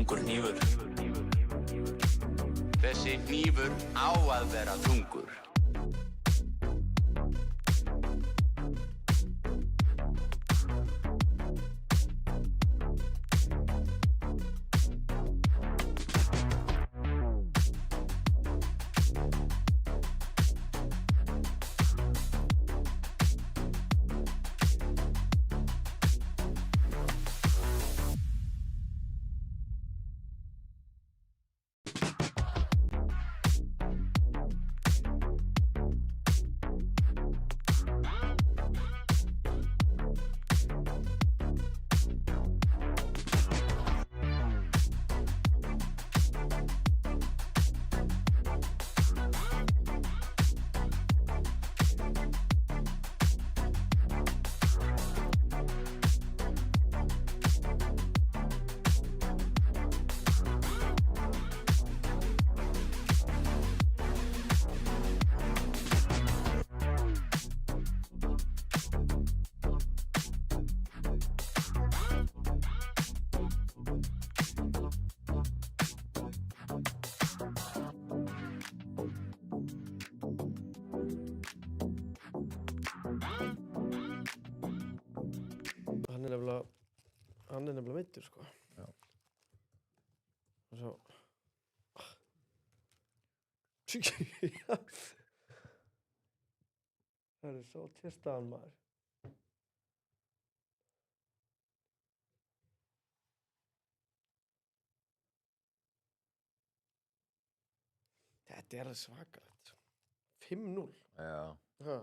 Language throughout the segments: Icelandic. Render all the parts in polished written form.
þungur hnífur. Þessi hnífur á að vera þungur. Hann er nefnilega meiddur, sko. Já. Og svo... Það er svo testaðan, maður. Þetta er svakalegt. 5-0. Já. Ha.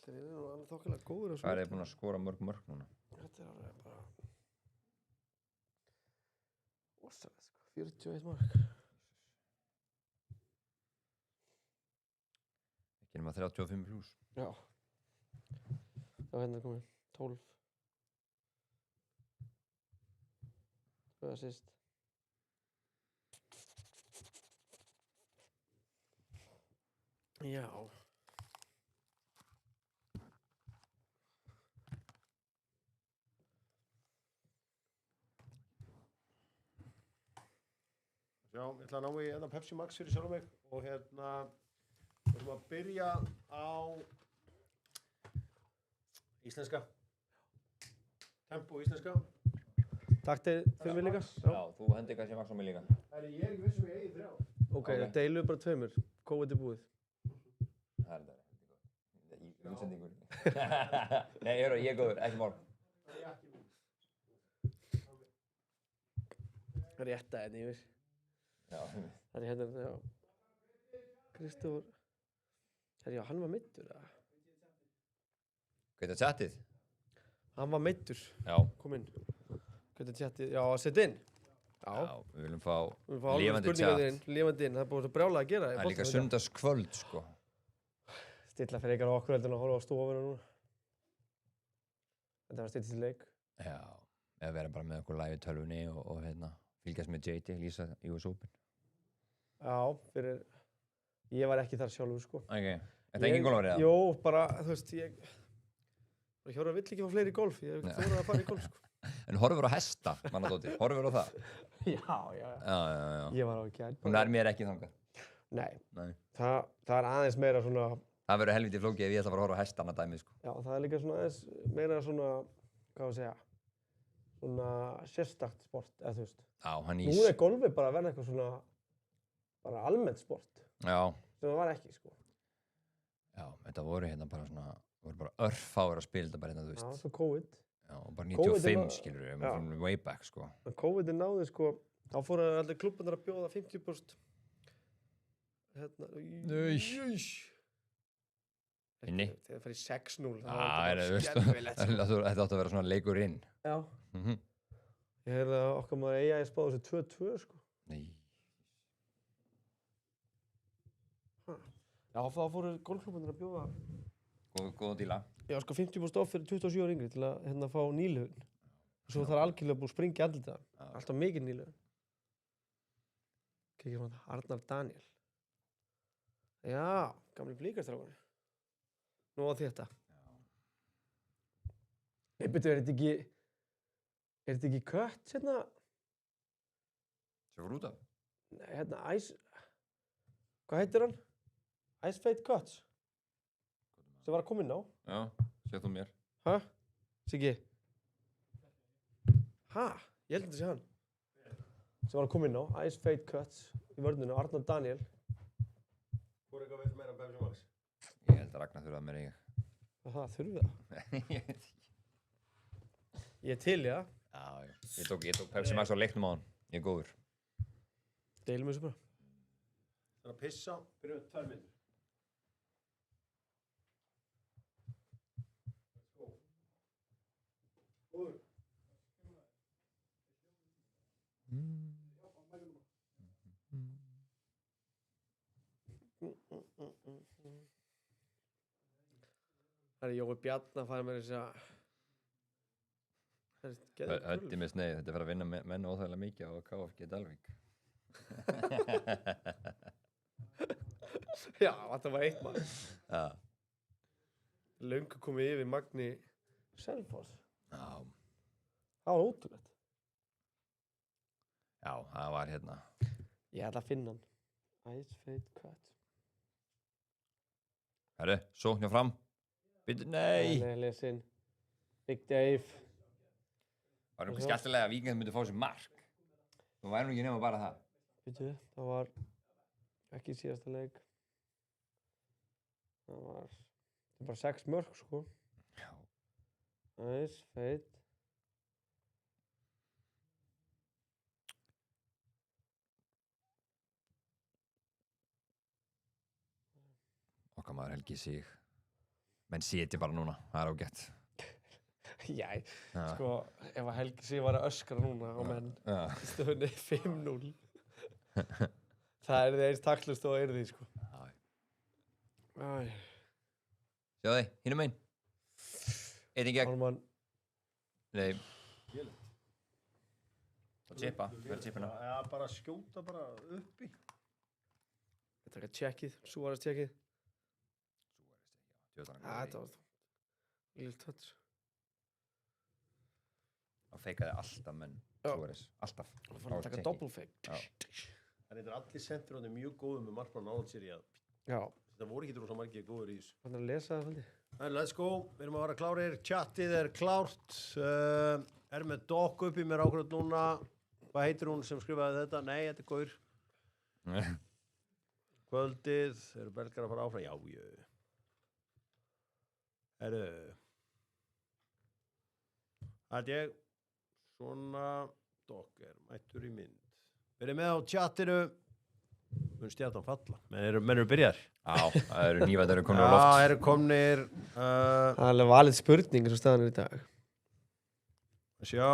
Þeir eru nú alveg þokkalega góður á Hvað er þið búin að skora mörg núna? Þetta er alveg bara... Ósalegt, sko. 41 mark. Ekki nema 35 plús. Já. Já, hérna er komið 12. 2 assist. Já. Já, ég ætla að ná í hérna Pepsi Max fyrir sjálf mig og hérna við ætlum að byrja á íslenska. Tempo íslenska. Taktið fyrir mig líka? Já, þú hendi kannski Max á mig líka. Ég er ekki viss ég eigi 3. Ok, deilum við bara 2. COVID er búið. Það er þetta. Í útsendingur. Nei, ég er góður, ekki mál. Rétta hérna yfir. Já. Það er hérna, já. Kristófur. Já, hann var meiddur, eða? Hvað er chatið? Hann var meiddur. Já. Kom inn. Hvað er chatið? Já, sett inn. Já. Við viljum fá Lifandi lifandi chat. Lifandi inn. Það er búið svo brjálað að gera. Það er líka sunnudagskvöld, sko. Stilla fyrir ykkar á okkur heldur en að horfa á stofuna núna. Þetta var stillist í leik. Já. Eða vera bara með okkur live í tölvunni og hérna fylgjast með JT, lýsa US Open. Já, fyrir... Ég var ekki þar sjálfur, sko. Ok. Þetta engin golfari, eða? Jó, bara, þú veist, Hjóra vill ekki fá fleiri í golf. Ég hef ekki þórað að fara í golf, sko. En horfur á hesta, mannadóttir. Horfur á það? Já. Já. Ég var á gær. Hún er mér ekki þangað. Nei. Nei. Það er aðeins meira svona... Það verður helviti flókið ef ég ætla að fara að horfa á hestana dæmið, sko. Já, það er líka svona aðeins meira svona, hvað að segja, svona sérstakt sport, eða þú veist. Já, hann Nú er golfið bara að verða eitthvað svona, bara almennt sport. Já. Sem það var ekki, sko. Já, þetta voru hérna bara svona, voru bara örfáir að spila þetta bara hérna, þú veist. Já, svo COVID. Já, og bara 95, skilur við, from way back, sko. COVID náði, sko, þá fóru allir klubbarnir að bjóða 50%. Hérna, Inni? Þegar það fer í 6-0, það Já, var þú veist, skelfilegt. þetta átti að vera svona leikur inn. Já. Ég heyrði að okkar maður eiga í spáðu þessu 2-2, sko. Nei. Já, þá fóru golfklubbarnir að bjóða. Góða díla. Já, sko 50% off fyrir 27 ára yngri til að hérna fá nýliðun. Svo það er algjörlega búið að springa í andlitið á hann. Alltaf mikið nýliðun. Kikið frá það, Arnar Daniel. Já, gamli blíkastrákurinn. Nú á þetta. Nei, betur, er þetta ekki... Er þetta ekki kött hérna? Svo fór út af. Nei, hérna, hvað heitir hann? Ice Fate Cuts. Sem var að koma inn á. Já, séð þú mér. Hæ? Siggi? Hæ? Ég held að þetta sé hann. Sem var að koma inn á. Ice Fate Cuts. Í vörðinu, Arnar Daniel. Hvor eitthvað veit meira Pepsi Max? Ég held að Ragnar þurfa að mér eiga. Það þurfi það. Ég veit ekki. Ég er til, já. Já. Ég tók Pepsi Max á leiknum á hann. Ég er góður. Deilum þessu bara. Það að pissa, byrjum við 2 mínútur. Góður. Það er Jói Bjarn að fara með þess að... Hötti með sneið, þetta er fyrir að vinna menn óþægilega mikið á KFG Dalvík. Já, þetta var 1 maður. Já. Löngu komið yfir Magni Selfoss. Já. Það var ótrúlegt. Já, það var hérna. Ég ætla að finna hann. Ice Fate Cut. Herru, sókn hjá fram. Bíddu, nei! Nei, lesin. Big Dave. Það var einhver skemmtilega að Víkingar myndi fá sér mark. Það væri nú ekki nema bara það. Býtu, það var ekki í síðasta leik. Það var bara 6 mörk, sko. Já. Ice Fate. Okkar maður Helgi Sig. Menn seti bara núna, það er ágætt. Já, sko, ef að Helgi Sig var að öskra núna á menn í stöðunni 5-0. Það er því eins takklust og er því, sko. Sjáðu þið, hinum einn. Einn í gegn. Ármann. Nei. Og chippa, verður chippina. Já, bara skjóta bara uppi. Ég taka tjekkið, Suárez tjekkið. Þetta var lill touch. Það feikaði alltaf menn, Suárez, alltaf. Það var að taka double fake. Það er allir sendir mjög góðum með markmann náðan sér í að... Já. Þetta voru ekki rosa margir góður í þessu. Þannig að lesa það svolítið. Let's go, við erum að vera klárir, chatið er klárt. Er með Dokk upp í mér ákveðat núna. Hvað heitir hún sem skrifaði þetta? Nei, þetta er Gaur. Kvöldið, eru belgar að fara áfram? Já. Það er ég. Svona Dokk er mættur í mynd. Við erum með á chatinu. Mun stjarnan falla. Menn eru byrjar. Já, það eru nývættar eru komnir á loft. Já, eru komnir. Það er alveg valið spurning eins og staðan er í dag. Sjá.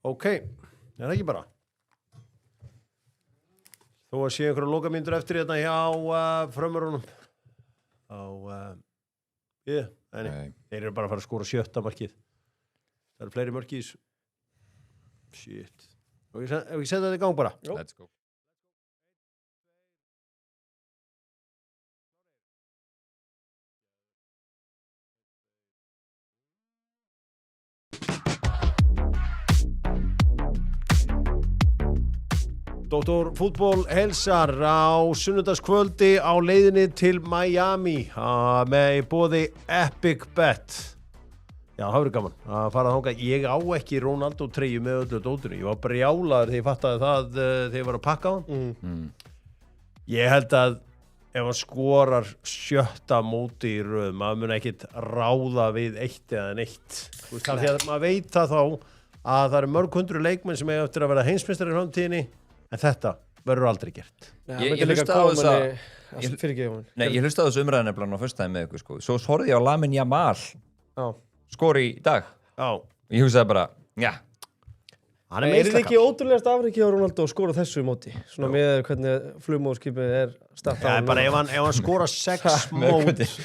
Ok, er það ekki bara? Þó að sé einhverja lokamínútur eftir hérna hjá frömmurunum. Nei, þeir eru bara að fara að skora 7. markið. Það eru fleiri mörk í þessu. Shit. Ef við setja þetta í gang bara. Let's go. Dr. Fútból heilsar á sunnudagskvöldi á leiðinni til Miami með boði Epic Bet. Já, það verður gaman að fara þangað. Ég á ekki Ronaldo treyju með öllu dótinu. Ég var brjálaður þegar ég fattaði það þegar ég var að pakka hann. Ég held að ef hann skorar 7. móti í röð, maður mun ekkit ráða við 1 eða neitt. Því að maður veit það þá að það eru mörg 100 leikmenn sem eiga eftir að vera heimsmeistari í framtíðinni. En þetta verður aldrei gert. Ég hlusta á þess að... Nei, ég hlusta á þessu umræðan nefnilega á föstudaginn með ykkur, sko. Svo horfði ég á Lamine Yamal skori í dag. Já. Ég hugsaði bara, já. Hann Er þetta ekki meistarakall. ótrúlegast afrekið á Ronaldo að skora þessu móti? Svona með hvernig flugmóðskipið startað Já, bara ef hann skora 6 mót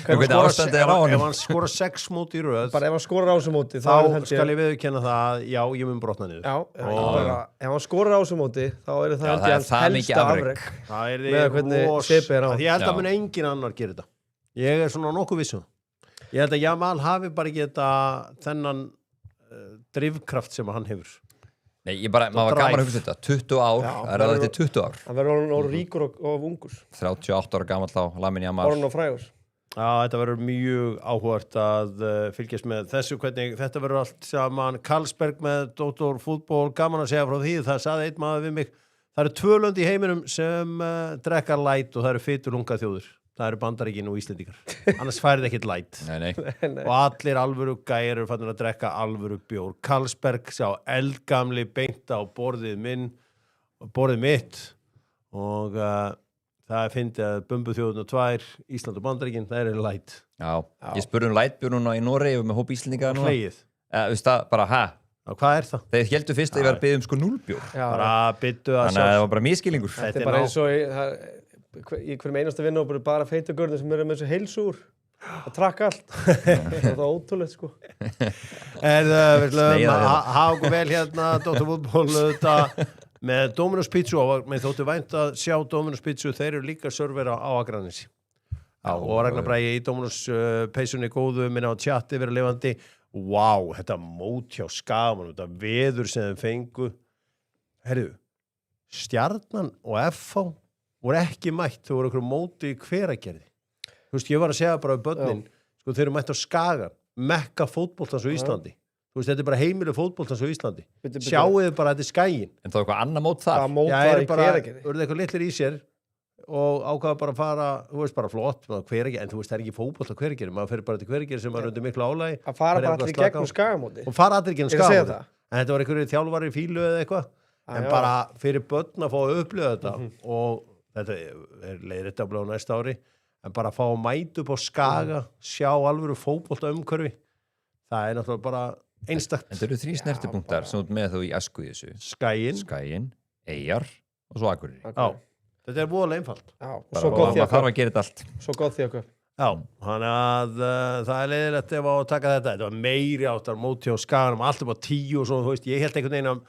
hvernig ástandið á honum. ef hann skora 6 mót í röð Bara ef hann skorar á þessu móti þá skal ég viðurkenna það já, ég mun brotna niður bara, ef hann skorar á þessu móti þá er það Já, það er það mikið helsta afrek. afrek það er Með hvernig svipið er á. Ég held Já. að mun engin annar gera þetta ég er svona nokkuð vissum ég held að Jamal hafi bara ekki þennan drifkraft sem hann hefur Nei, maður var gaman að hugsa þetta 20 ár, Já, það þetta 20 ár Hann verður orðinn ríkur og ungur 38 ára gamall á Lamine Yamal Orðinn og frægur Já, þetta verður mjög áhugavert að fylgjast með þessu hvernig þetta verður allt saman Karlsberg með Dr. Fútból gaman að segja frá því, það saði einn maður við mig það eru 2 lönd í heiminum sem drekka light og það eru fitulunga þjóður það eru Bandaríkin og Íslendingar annars færið ekkert light Nei. og allir alvöru gæjar eru fannir að drekka alvöru bjór Karlsberg sá eldgamli beint á borðið mitt og það er fyndið að bumbuþjóðuna 2 Ísland og Bandaríkin, það eru light Já, ég spurði lætbjörn núna í Noregi með hóp Íslendinga núna hlegið, Veist það, bara hvað er það? Þeir heldur fyrst að ég var að biðja sko 0 bjór Bara byttu að Þannig að það var bara miskilningur Þetta er bara eins og í hverjum einasta vinnu og bara feita görður sem eru með þessu heilsúr að trakka allt það er ótrúlegt sko Við hafa okkur vel hérna Dr. Fútból með Dominos Pizza og með þóttu vænt að sjá Dominos Pizza þeir eru líka servera á Akranesi og Ragnar Bragi í Dominos peysunni góðu minna á chati vera lifandi þetta mót hjá Skaman þetta veður sem þeim fengu herru Stjarnan og FH voru ekki mætt, þau voru okkur móti í Hveragerði. Þú veist, ég var að segja bara við börnin, sko, þeir eru mætt á Skagan, mekka fótboltans á Íslandi. Þú veist, þetta er bara heimileg fótboltans á Íslandi. Sjáuðu bara að þetta er Skaginn. En það var eitthvað annað mót þar? Það mót var í Hveragerði. Voruð eitthvað litlir í sér og ákvaða bara að fara, þú veist, bara flott, Hveragerði, en þú veist, það er ekki fótbolt á Hveragerði, maður fer bara til Hveragerði sem var undir miklu álagi. Að fara bara allir í gegnum Skagamóti. Og fara allir í gegnum Skagamóti. En þetta var einhverju þjálfari fílu eða eitthvað. En bara fyrir börn að fá að upplifa þetta og þetta er leiðrétt að blá næsta ári en bara að fá að mæta upp á Skaga sjá alvöru fótbolta umhverfi það er náttúrulega bara einstakt En þetta eru 3 snertipunktar sem út með þú í æsku í þessu Skaginn, Eyjar og svo Akureyri þetta er voðalega einfalt og svo gott því að þarf að gera þetta allt svo gott því okkur þannig að það er leiðilegt ef að taka þetta var meiri áttar móti á Skaganum allt upp á 10 og svo, þú veist, ég held einhvern veginn að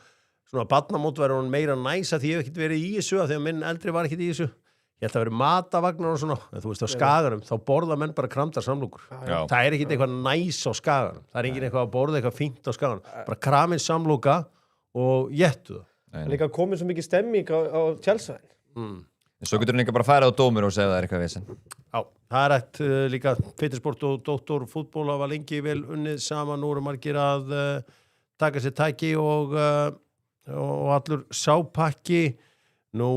svona barnamót verður hún meira næsa því ég hef ekkert verið í þessu því að minn eldri var ekkert í þessu ég held að verið matavagnar og svona en þú veist á Skaganum þá borða menn bara kramdar samlokur það er ekkert eitthvað næs á Skaganum það er engin eitthvað að borða eitthvað fínt á Skaganum bara kraminn samloka og jettu það líka komið svo mikið stemming á tjálsvæðin Svo getur hún líka bara að færa á dómur og segja það er eitthvað vesen það er eitt líka Fittisport og Dr. Fútból hafa lengi vel unnið saman nú eru margir að taka sér tæki og allur sápakki nú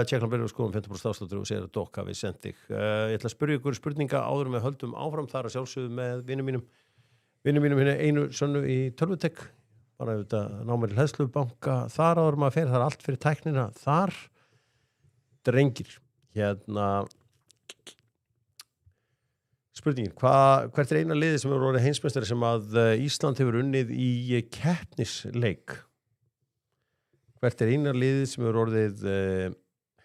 tjekklan byrjuð skoðum 50% afsláttur og segir að Dokk hafi sendt þig ég ætla að spyrja ykkur spurninga áður með höldum áfram þar að sjálfsögðu með vinum mínum hérna einu sönnu í Tölvutek bara auðvitað ná mér til Hleðslubanka þar áður maður fer, það er allt fyrir tæknina þar drengir hérna spurningin, hvert er eina liði sem hefur orðið heimsmeistari sem að Ísland hefur unnið í keppnisleik hvert er eina liðið sem hefur orðið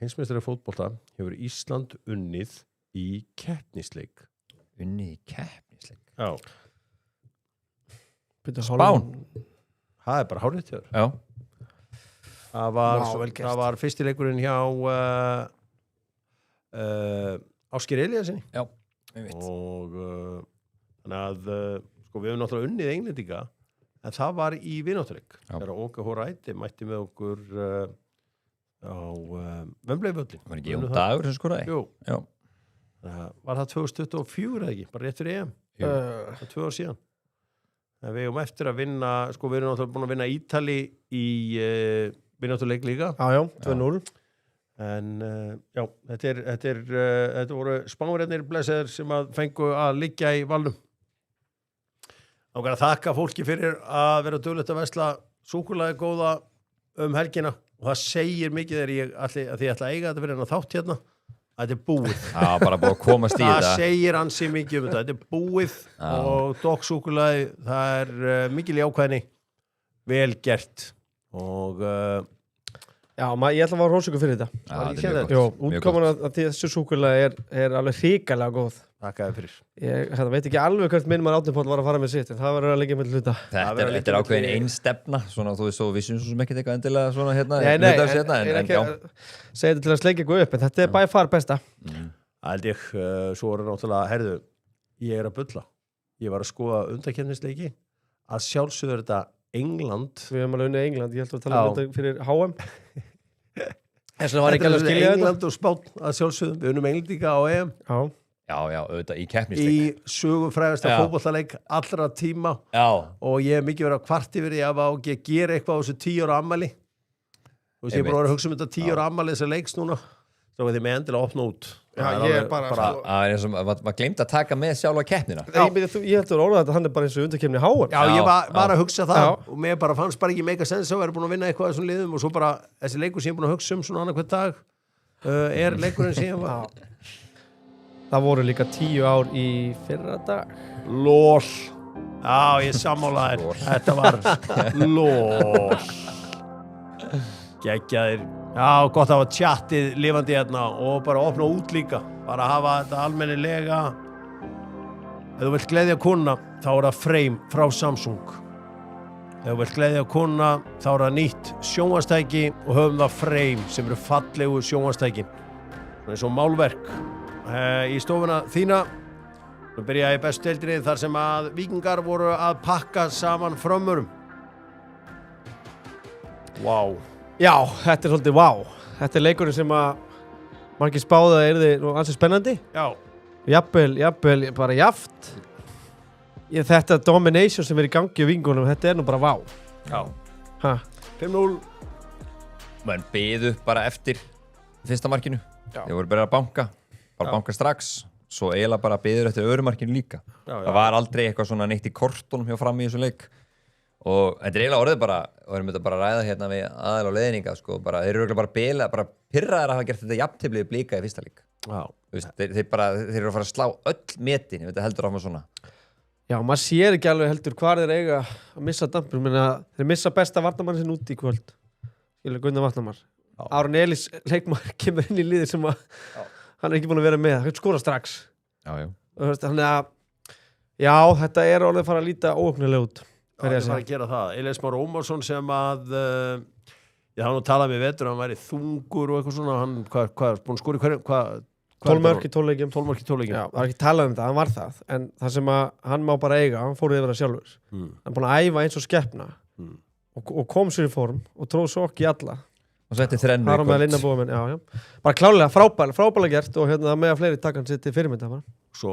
heimsmeistari fótbolta hefur Ísland unnið í keppnisleik Unnið í keppnisleik? Já Spán? Það er bara hárið þér Já Það var fyrstileikurinn hjá Ásgeir Elíasinni Já, ég veit og þannig að sko við hefum náttúrulega unnið Englendinga en það var í vináttuleik þegar Óka Hóræti mætti með okkur á Vembley-völlin Var ekki Jón Dagur sem skoraði? Jú Já Var það 2024 eða ekki? Bara rétt fyrir EM það 2 ár síðan en við hefum eftir að vinna sko við erum náttúrulega búin að vinna Ítali í vináttuleik líka Já, 2-0 en já, þetta voru Spánverjarnir blessaðir sem að fengu að liggja í valnum og að þakka fólki fyrir að vera duglegt að versla súkkulaði góða helgina og það segir mikið þegar ég ætla að eiga þetta fyrir hennar þátt hérna að þetta er búið Já, bara búið að komast í þetta það segir ansi mikið þetta er búið og Dokk súkkulaði það er mikil jákvæðni vel gert og Já, ég ætla að fara rósöku fyrir þetta. Já, þetta er mjög Jó, gott. Mjög útkoman gott. að þessu súkulega er alveg hrikalega góð. þakkaði fyrir. Ég veit ekki alveg hvert minn maður Árni Páll var að fara með sitt, en það verður að liggja með hluta. Þetta er ákveðin einstefna, svona þú veist, við syns sem ekki eitthvað endilega svona hérna, Nei, en ekki að segja þetta til að sleikja eitthvað upp, en þetta er by far besta. Það held ég, svo er náttúrulega, herðu, ég að bulla. Ég var að skoða undankeppnisleiki, að sjálfsögður þetta England. Við höfum alveg unnið England, ég held að tala um þetta fyrir HM. Þess vegna var Þetta ekki alveg að skilja þetta. England og Spánn að sjálfsögðum, við unnum Englendinga á EM. Já, auðvitað, í Í keppnisleik. sögufrægasta fótbollaleik allra tíma og ég hef mikið verið að kvart yfir því að ég gera eitthvað á þessu 10 ára ammæli. Þú veist, ég er bara að hugsa um þetta 10 ára ammæli þessar leiks núna. Þá er því með endilega að opna út. Já, ég er bara Það er eins og maður glemt að taka með sjálfa keppnina. Ég held að orða þetta, hann er bara eins og undarkefni HM. Já, ég var að hugsa það Já. og mér bara fannst bara ekki mega sens að vera búin að vinna eitthvað af þessum liðum og svo bara þessi leikur sem ég er búin að hugsa um svona annað hvern dag er leikurinn sem ég var. Það voru líka 10 ár í fyrra dag. LOL. Já, ég sammálaðir. Þetta var LOL. Geggjaðir. Já, gott að hafa tjattið lifandi hérna og bara opna út líka. Bara hafa þetta almennilega. Ef þú vilt gleðja konuna, þá er það Frame frá Samsung. Ef þú vilt gleðja konuna, þá er það nýtt sjónvarpstæki og höfum það Frame sem eru fallegu sjónvarpstæki. Það er svo málverk. Í stofuna þína. Nú byrja ég í bestu deildinni þar sem að Víkingar voru að pakka saman frömmurum. Vá. Já, þetta er svolítið vá. Þetta er leikurinn sem að margir spáðu að yrði nú ansið spennandi. Já. Jafnvel, bara jaft. Þetta domination sem er í gangi á Víkingunum, þetta er nú bara vá. Já. Ha. 5-0. Menn biðu bara eftir fyrsta markinu. Já. Þeir voru bara að banka. Bara banka strax. Svo eiginlega bara biður eftir öðru markinu líka. Já. Það var aldrei eitthvað svona neitt í kortunum hjá fram í þessu leik. Og þetta er eiginlega orðið bara, og erum þetta bara að ræða hérna við aðal og leiðninga, sko, bara, þeir eru bara bara pirraðir að hafa gert þetta jafntefli við Blika í fyrsta leik. Já. Þeir eru að fara að slá öll metin, þetta heldur áfram svona. Já, maður sér ekki alveg heldur hvað þeir eiga að missa dampur, menn að þeir missa besta varnarmann sinn út í kvöld. Skilur Gunnar Vatnamar. Aron Elís leikmaður kemur inn í liði sem að hann er ekki búin að vera með, hann skora strax. Já. Þannig að, já, þetta er orðið að fara að líta óöfnilega út. Það er að gera það. Elías Már Ómarsson sem að ég hafði nú talað með vetur hann væri þungur og eitthvað svona hann, hvað, búin að skora í hverju 12 mörk í 12 leikjum. 12 mörk í 12 leikjum. Já, það er ekki talað um það, hann var það en það sem að hann má bara eiga, hann fór yfir það sjálfur hann er búin að æfa eins og skeppna og kom sér í form og tróð svo ekki í alla Og setti þrennu Har með Linnabóðamenn, já. Bara klálega, frábælega gert og hérna með að fleiri taka hann sitt til fyrirmynda bara. Svo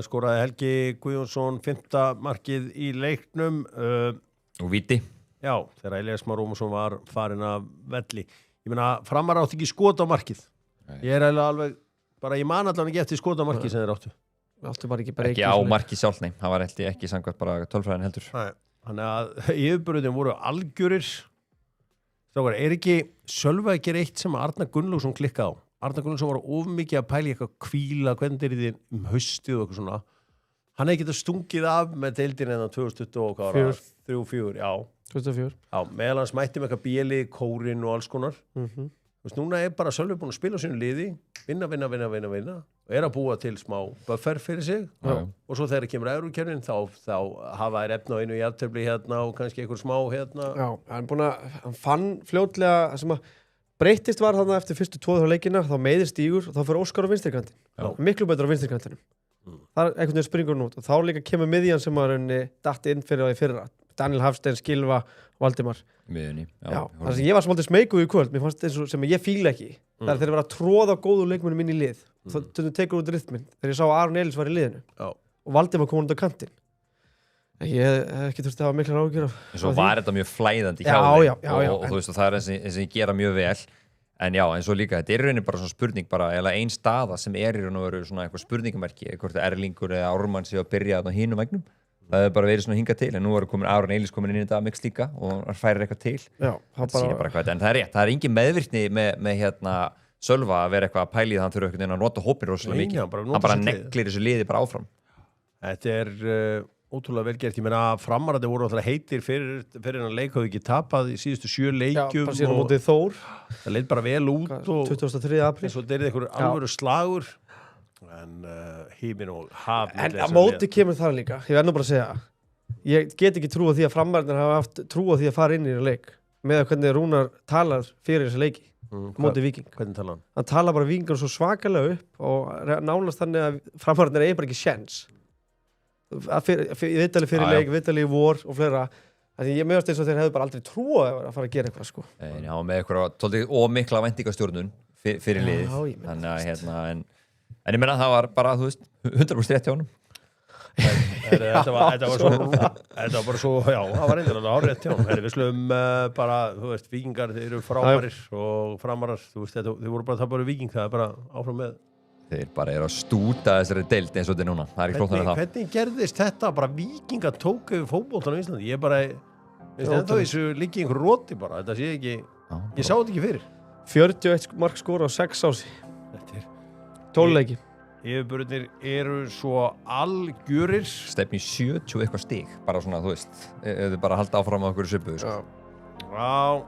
skoraði Helgi Guðjónsson 5. markið í leiknum Og víti. Já, þegar Elías Már Ómarsson var farin af velli. Ég meina, Framar átti ekki skot á markið. Ég er alveg, bara ég man allan ekki eftir skot á markið sem þeir áttu. Áttu bara ekki bara Ekki á marki sjálf, nei. Það var ekki samkvæmt bara tölfræðin heldur. Nei, þannig að yfirburðin voru algjörir. Strákar, er ekki Sölva að gera eitt sem Arnar Gunnlaugsson klikkaði á? Arnar Gunnlaugsson var of mikið að pæla í eitthvað kvíla, hvernig er þið haustið og eitthvað svona. Hann hefði getað stungið af með deildin en 2023, já. 2004. Já, meðal hans mætti með eitthvað bíli, kórin og alls konar. Þú veist, núna er bara Sölvi búin að spila á sínu liði, vinna og er að búa til smá buffer fyrir sig og svo þegar kemur Evrópukeppnin þá hafa þær efna á einu jafntefli hérna og kannski einhver smá hérna. Já, hann fann fljótlega sem að breyttist var þarna eftir fyrstu 2 leikina, þá meiðir Stígur og þá fyrir Óskar á vinstrikantin. Miklu betur á vinstrikantinum. Það er einhvern veginn springur hún út og þá líka kemur miðjan sem var datt inn fyrir það í fyrra. Daniel Hafstein, Skilva, Valdimar. Miðjunni. Já, það sem ég var svolítið smeykuð í kvöld, mér fannst eins og sem ég fíla ekki. Það er þeir vera að tróða góðu leikmennum inn í lið. Þannig tekur út rytminn. Þegar ég sá að Aron Elís var í liðinu. Já. Og Valdimar kom út á kantinn. Ég hef ekki þurfti að hafa miklar áhyggjur af. En svo var þetta mjög flæðandi hjá þeim. Já. Og þú veist, og það er eins og ég gera mjög vel. En já, eins og líka, þetta er rauninni bara svona spurning, bara eða ein staða sem er í raun og veru svona eitthvað spurningamerki, hvort Erlingur eða Ármann sé að byrja á hínum vegnum. Það hefur bara verið svona hingað til, en nú Aron Elís komin inn í þetta mix líka og hann færir eitthvað til. Já, það sýnir bara hvað þetta, en það er rétt, það er engin meðvirkni með hérna Sölva að vera eitthvað að pæli það, hann þurfa eitthvað að nota hópin rosalega mikið. Hann bara neglir þessu liði bara áfram. Þetta er ótrúlega vel gert. Ég meina Framararnir voru alltaf heitir fyrir hennar leik hafði ekki tapað í síðustu 7 Já, leikjum bara síðan á mótið Þór það leit bara vel út og 23. apríl. svo þeir einhver alvöru slagur en hímin og haf En á móti kemur það líka, ég verð nú bara að segja ég get ekki trúa því að framverðinir hafa haft trúa því að fara inn í leik með að hvernig Rúnar talar fyrir þessi leiki móti Víking. Hvernig tala hann? Hann talar bara Víkingur svo svakalega upp og nánast þannig að framverðinir eigi bara ekki séns viðtali fyrir leik, viðtali í vor og fleira. Þannig ég meðast eins og þeir hefðu bara aldrei trúa að fara að gera eitthvað sko. Já, með eitthvað og mikla væntingastjórnun fyrir liðið. Já, ég meina Þannig að en ég meina það var bara, þú veist, 100% rétt hjá honum. Þetta var bara svo já, það var einnig árétt hjá hann við slum bara, þú veist, Víkingar þeir eru frábærir og Framarar þú veist, þeir voru bara það bara Víking það er bara áfram með Þeir bara eru að stúta þessari deild eins og þetta er núna. Það er ekki flóknar en það. Hvernig gerðist þetta bara Víkingar tók yfir fótboltan á Íslandi? Ég bara, þá þessu líki einhver roti bara, þetta sé ekki, ég sá þetta ekki fyrir. 41 mark skora á 6 ási. Þetta 12 leiki. Yfirburðirnir eru svo algjörir. Stefni 70 eitthvað stig, bara svona, þú veist, ef þið bara halda áfram á okkur svipuðu, sko. Já.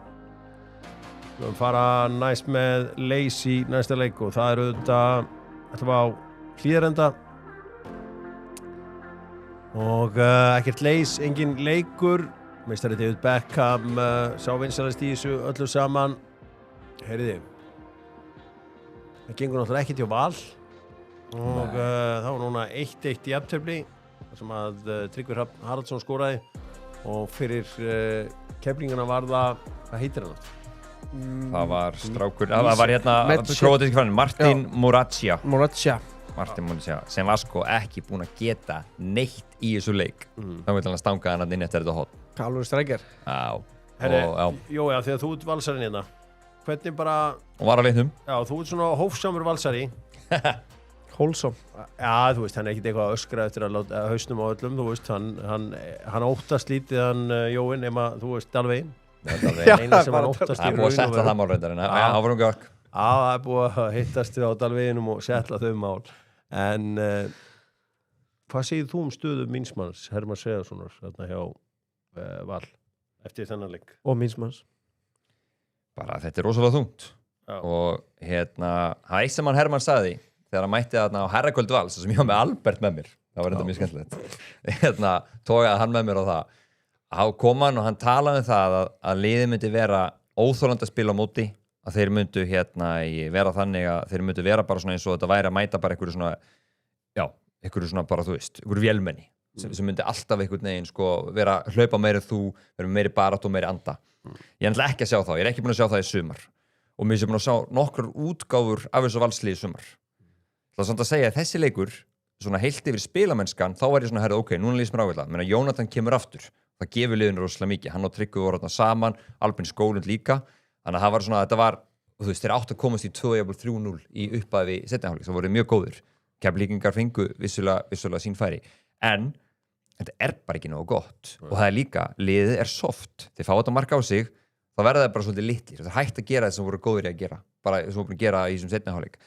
Við fara næst með Leys í næsta leik og það eru þetta var á Hlíðarenda og ekkert Leys, engin leikur meistari David Beckham sá vinsælast í þessu öllu saman heyriði það gengur náttúrulega ekkert hjá Val og það var núna 1-1 í jafntefli þar sem að Tryggvi Hrafn Haraldsson skoraði og fyrir keflinguna var það, hvað heitir hann aftur? Það var strákur, það var hérna króatíski fann, Martin Muracia sem var sko ekki búinn að geta neitt í þessu leik þá vil hann stanga hann inn eftir þetta hot Alveg strækjar Jója, þegar þú ert valsarinn hérna hvernig bara og var á leiknum já, þú ert svona hófsamur valsari Hólsam já, þú veist, hann er ekkert eitthvað að öskra eftir að láta hausnum á öllum, þú veist, hann óttast lítið hann Jóin, nema, þú veist, Dalvegin eina sem hann óttast það er búið að setla það málröndar en það var gakk það er búið að hittast á Dalveginum og setla þau mál en hvað segir þú stöðu mínsmanns Hermann Seðarssonar þarna hjá Val eftir þennan leik og mínsmanns bara þetta rosalega þungt og hérna, það eitt sem hann Hermann sagði þegar hann mætti þarna á Herrakvöld Vals sem ég var með Albert með mér það var enda mjög skemmtilegt hérna, tókaði hann með mér á það Þá kom hann og hann talaði um það að liðið myndi vera óþolandi að spila á móti að þeir myndu vera þannig að þeir myndu vera bara svona eins og þetta væri að mæta bara einhverju svona bara þú veist, einhverju vélmenni sem myndi alltaf einhvern veginn sko vera hlaupa meiri þú, vera meiri barátt og meiri anda. Ég er náttúrulega ekki að sjá það, ég er ekki búin að sjá það í sumar og mér er búin að sjá nokkur útgáfur af þessu valslið í sumar. Það er svona að segja að þessi leikur svona heilt yfir spilamennskan, þá er ég svona ok, núna líst mér ágætlega, menn að Jónatan kemur aftur það gefur liðinu rosalega mikið, hann og Tryggvi voru þarna saman, Albin Skólund líka þannig að það var svona, þetta var þú veist, þeir áttu að komast í 2-3-0 í upphafi seinni hálfleiks, það voru mjög góður Keflvíkingar fengu vissulega sín færi, en þetta er bara ekki nógu gott og það er líka, liðið er soft þeir fá þetta mark á sig, þá verða það bara svolítið litlir, það er hægt að gera það sem voru góður í að gera bara sem voru að gera í þessum seinni hálfleik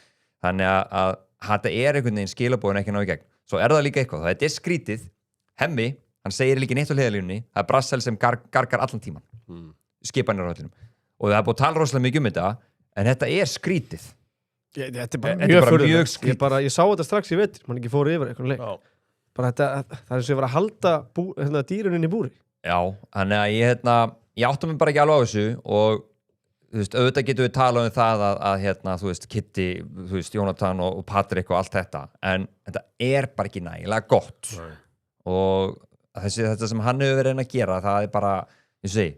þannig að þetta er einhvern veginn skilabóðin ekki ná í gegn, svo er það líka eitthvað þetta er skrítið, Hemmi hann segir líka neitt á hliðarlínunni, það er Brassel sem gargar allan tíman skipanir á höllinum og það er búið að tala rosalega mikið þetta en þetta er skrítið þetta er bara mjög furðulegt. skrítið ég sá þetta strax í vetur, mann ekki fór yfir eitthvað leik bara þetta, það er eins og ég var að halda dýrunin í búri já, þannig að ég átta mig bara ekki alveg á þessu og þú veist, auðvitað getum við talað um það að þú veist, Kitty, þú veist, Jónatan og Patrik og allt þetta en þetta er bara ekki nægilega gott og þetta sem hann hefur verið að gera það er bara,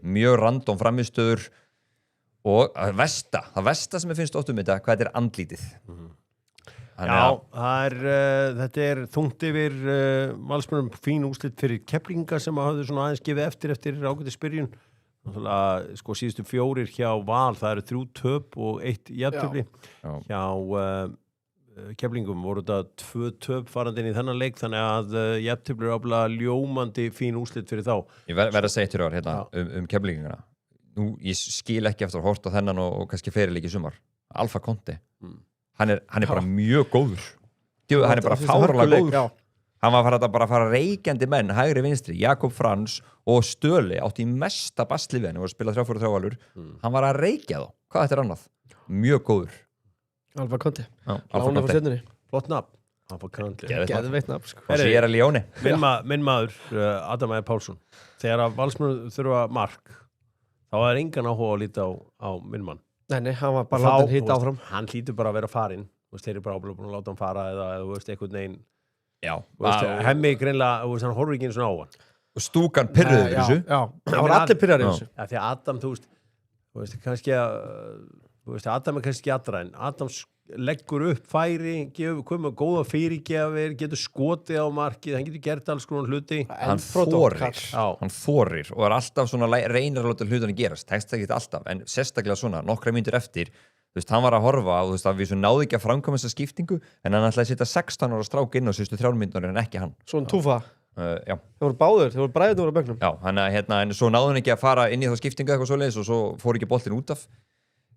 mjög random framistöður og það versta sem ég finnst oft þetta hvað þetta er andlítið þetta er þungt yfir valsmönnum fín úrslit fyrir Keflvíkinga sem hafðu svona aðeins gefið eftir ágætis byrjun sko síðustu 4 hjá Val það eru 3 töp og 1 jafntefli hjá Keflingum voru þetta 2 töp farandi inn í þennan leik þannig að jafntefli eru ábyggilega ljómandi fín úrslit fyrir þá. Ég verð að segja þér hérna Keflinguna. Nú ég skil ekki eftir að horta þennan og kannski fyrirleik í sumar. Alfa Conte. Hann er bara mjög góður. Hann er bara fáránlega góður. Hann var bara að fara reykjandi menn, hægri vinstri, Jakob Frans og Stöli átti í mesta basli við hann, voru að spila 3-4-3 valur. Hann var að reykja þá. Hvað þetta annað? Mjög góður. Alfa Konti. Alfa Lána frá Stjörnunni. Flott nafn. Alfa Konti. Geðveikt nafn, sko. Og Sierra Leone. Minn maður, Adam Ægir Pálsson, þegar að Valsmenn þurfa mark, þá er engan áhuga að líta á minn mann. Nei, hann var bara látið hýta áfram. Hann hlýtur bara að vera farinn. Þeir eru bara ábúin að láta hann fara eða einhvern veginn. Já. Hemmi greinlega, hann horfir ekki eins og á hann. Og stúkan pyrruður þessu. Já, það var allir pyrrar í þessu. Því að Adam, þú veist, kannski Adam kannski ekki allra, en Adam leggur upp færi, komið góða fyrirgjafir, getur skotið á markið, hann getur gert alls konar hluti. Hann þorir og alltaf svona reynir að láta hlutan að gerast, tekst ekki alltaf, en sérstaklega svona, nokkra mínútur eftir, þú veist, hann var að horfa og þú veist, að við svo náðu ekki að framkvæma þessa skiptingu, en hann ætlaði að setja 16 ára strák inn á síðustu 3 mínútur en ekki hann. Svona túfa. Já. Þeir voru báður, þeir voru bræðir úr bekknum. Já, en svo náðu hann ekki að fara inn í þá skiptingu eitthvað svoleiðis og svo fór ekki boltinn út af.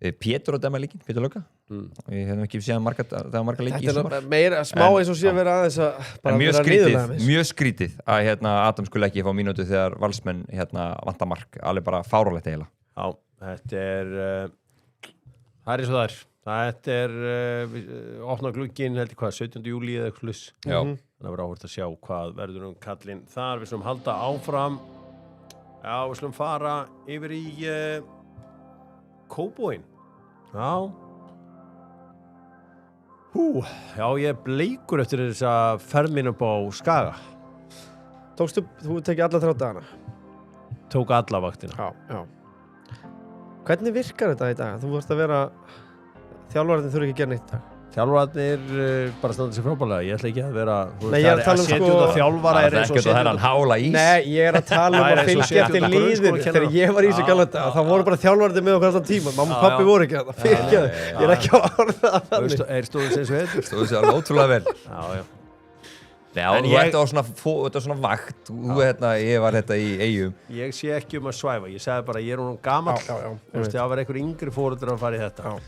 Pétur og dæma líkin, Pétur Löka. Við hefum ekki séð marga leiki í sumar. Þetta er meira smá eins og sé að vera aðeins að bara vera niðurlega. Mjög skrítið að Adam skulle ekki fá mínútu þegar Valsmenn vantar mark, alveg bara fáránlegt eiginlega. Já, þetta er það er eins og það er. Þetta er opna glugginn, held ég hvað, 17. júlí eða eitthvað sluss. Já. Það verður áhvert að sjá hvað verður kallinn þar. Við slum halda áfram. Já, við slum fara yfir í Kópavoginn. Já. Já, ég er bleikur eftir þessa ferð mín upp á Skaga. Þú tekið alla 3 dagana? Tók alla vaktina. Já. Hvernig virkar þetta í dag? Þú vorst að vera þjálfararnir þurfa ekki að gera neitt í dag. Þjálfararnir bara standa sér frábælega. Ég ætla ekki að vera Nei, ég er að tala um setja út að þjálfara er eins og setja út að hála ís. Nei, ég er að tala um að fylgja eftir liðin. Þegar ég var í þessu galanda, þá voru bara þjálfararnir með okkur allan tíma. Mamma og pappi voru ekki að það. Fylgja þau. Ég er ekki að orða það þannig. Stóðu sér svo heitur. Stóðu sér alveg ótrúlega vel. Já. Já, þetta var svona vakt. Ég var í Eyjum. Ég sé ekki að svæfa. Ég sagði bara, ég er gamall. Það var einhver yngri foreldrar að fara í þetta.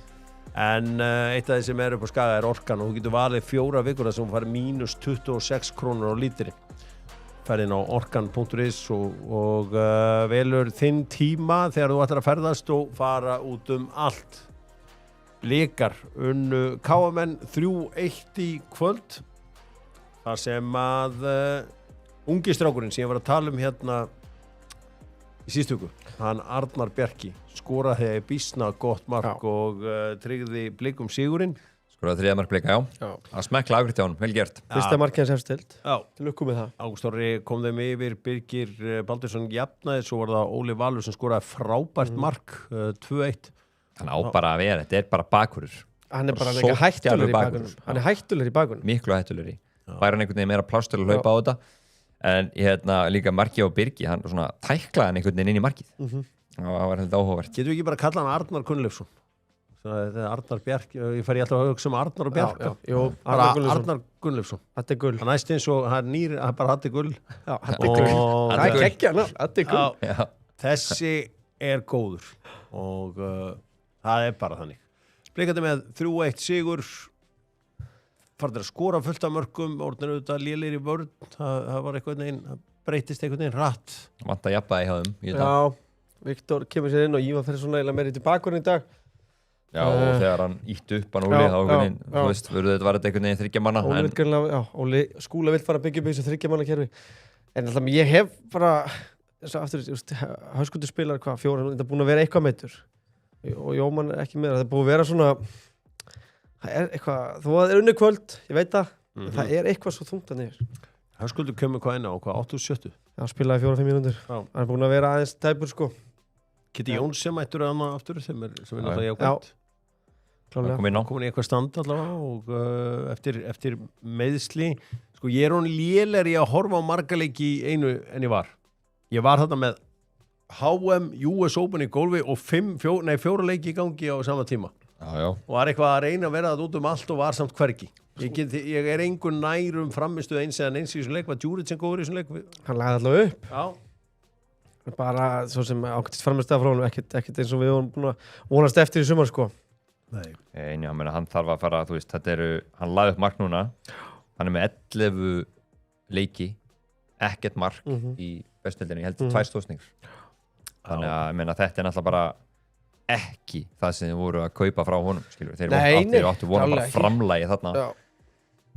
En eitt af því sem er upp á Skaga er Orkan og þú getur valið 4 vikur þar sem þú farið mínus 26 krónur á lítri. Ferð inn á orkan.is og velur þinn tíma þegar þú ætlar að ferðast og fara út um allt. Blikar unnu KM 3-1 í kvöld. Það sem að ungi strákurinn sem ég var að tala um hérna í síðustu viku, hann Arnar Bjarki skoraði býsna gott mark og tryggði Blikum sigurinn. Skoraði 3. mark Blika, já. Að smekla afgreitt hjá honum, vel gert. Fyrsta markið hans efstilt. Já. Til lukku með það. Ágúst Orri kom þeim yfir, Birgir Baldursson jafnaði, svo var það Óli Valur sem skoraði frábært mark 2-1. Hann á bara að vera, þetta er bara bakvörður. Hann er bara líka hættulegur í bakunum. Hann er hættulegur í bakunum. Miklu hættulegur í. Fær hann einhvern veginn meira pláss til að hlaupa á þetta. En líka markið á Birgi, hann svona tæklaði hann einhvern veginn inn í markið. Það var þetta áhugavert. Getum við ekki bara að kalla hann Arnar Gunnleifsson? Það er Arnar Bjark, ég fær alltaf að hugsa um Arnar og Bjark. Jú, Arnar Gunnleifsson. Þetta er gull. Hann næst eins og hann er nýr, hann bara Hatti Gull. Já, Hatti Gull. Það er geggja, Hatti Gull. Þessi er góður og það er bara þannig. Blikandi með 3-1 sigur. Farnir að skora fullt af mörkum, orðinu auðvitað lélegir í vörn, það var breytist einhvern veginn rætt. Vant að jafna hjá þeim. Já, Viktor kemur sér inn og Ívar fyrir svona eiginlega meiri tilbaka í dag. Já, og þegar hann ítti upp hann Óli, þá var þetta einhvern veginn 3 manna. Óli Skúla vill fara að byggja upp þessu 3 manna kerfi. En alltaf ég hef bara, Höskuldur spilar 4, þetta er búin að vera eitthvað meittur. Og Jóman er ekki með það, er búin að vera svona, það er eitthvað, þó að það er unni kvöld, ég veit það, það er eitthvað svo þungt að niður. Höskuldur kemur hvað inn á, 87? Já, spilaði 4-5 mínútur. Það er búin að vera aðeins tæpur, sko. Kitty Jóns sem mættur að hana aftur, sem er náttúrulega jákvæmt. Klálega. Komin í eitthvað stand allavega og eftir meiðsli. Sko, ég er hún lélegri að horfa á margaleiki í einu en ég var. Ég var þarna með HM, US Open í golfi og 4 leiki í gangi á sama tíma. Já. Og var eitthvað að reyna að vera það út um allt og var samt hvergi. Ég er engur nærum framistuð eins eða eins í þessum leik, var Djuric sem góður í þessum leik. Hann lagði alltaf upp. Já. Bara svo sem ákvæmst framistuð frá honum, ekkert eins og við vorum búin að vonast eftir í sumar, sko. Nei. Hann þarf að fara, þú veist, hann lagði upp mark núna, hann er með 11 leiki ekkert mark í bestildinu, ég held 2 stóðsningur þannig að ég meina þetta náttúrulega bara ekki það sem þið voru að kaupa frá honum skilur. Þeir áttu vona bara framlægi þarna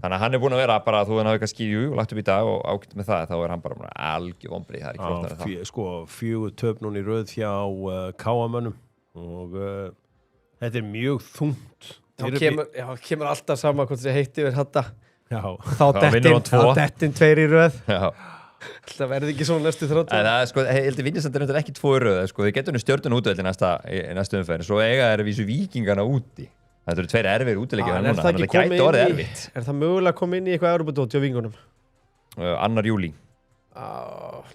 þannig að hann búinn að vera bara þú en hafi kannski lagt upp í dag og ágætt með það þá hann bara algjör vonbrigði, það ekki flottar en það sko 4 töp núna í röð hjá KM-mönnum og þetta mjög þungt kemur alltaf sama hvort þið heitti yfir hatta þá dettin 2 í röð Já. Það verði ekki svona næstu 30 það er sko, heldur Vinningsendur ekki 2 í röð sko, þið getur stjörnun útvöldi næstu umferð svo eiga þeir vísu víkingana úti þetta eru 2 erfir útileikir núna þannig að það gæti orðið erfitt Er það mögulega að koma inn í eitthvað Evrópudóti á vingunum? 2. júlí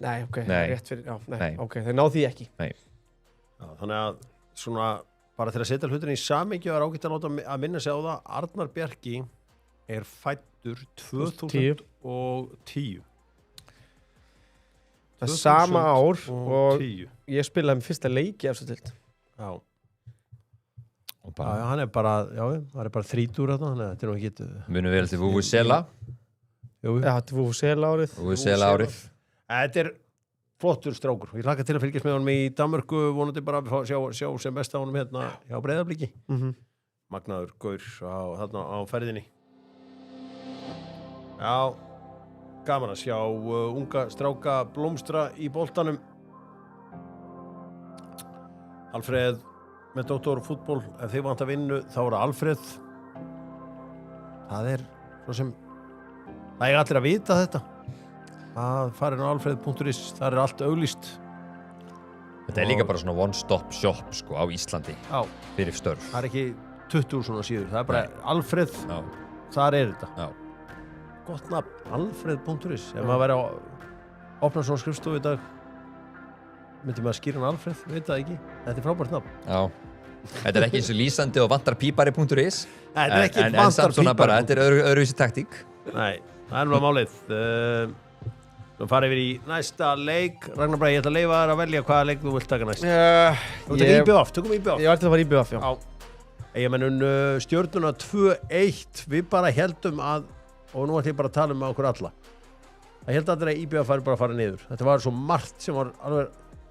Nei, ok, Nei. rétt fyrir nei. Ok, þeir ná því ekki þannig að svona bara til að setja hlutin í samhengi og ágætt að minna sig á það Arnar Bjarki er fæddur 2010 Það er sama ár og ég spilaði með fyrsta leiki eftir Já hann er bara það er bara 30 þannig að þetta er nú ekki munum við til Vuvuzela þetta er Vuvuzela árið Þetta er flottur strákur og ég hlakka til að fylgjast með honum í Danmörku vonandi bara að sjá sem best á honum hérna hjá Breiðabliki magnaður gaur þarna á ferðinni Já gaman að sjá unga stráka blómstra í boltanum Alfreð með doktorfútból ef þið vant að vinna þá er Alfreð það er svo sem það er allir að vita þetta að farin á alfreð.is það er allt auglýst Þetta er líka bara svona one stop shop sko á Íslandi fyrir störf það er ekki 20 svona síður það er bara Alfreð þar er þetta gott nafn, alfreð.is ef maður væri að opna svona skrifstofu í dag myndi maður að skýra hann Alfreð, veit það ekki þetta er frábært nafn Þetta er ekki eins og lýsandi og vantarpípari.is Þetta er ekki en samt svona bara, þetta er öðruvísi taktík Nei, það er nú málið Nú farið við í næsta leik Ragnar Bragi, ég ætla að leyfa þér að velja hvaða leik þú vilt taka næst Þú ert IBF, tökum IBF Ég ætla að fara IBF, já Eyjamennun Stjörnuna 2-1 Við bara heldum að og nú ætlum ég bara að tala um okkur alla Það held allir að IBF færi bara að fara niður Þetta var svo margt sem var alveg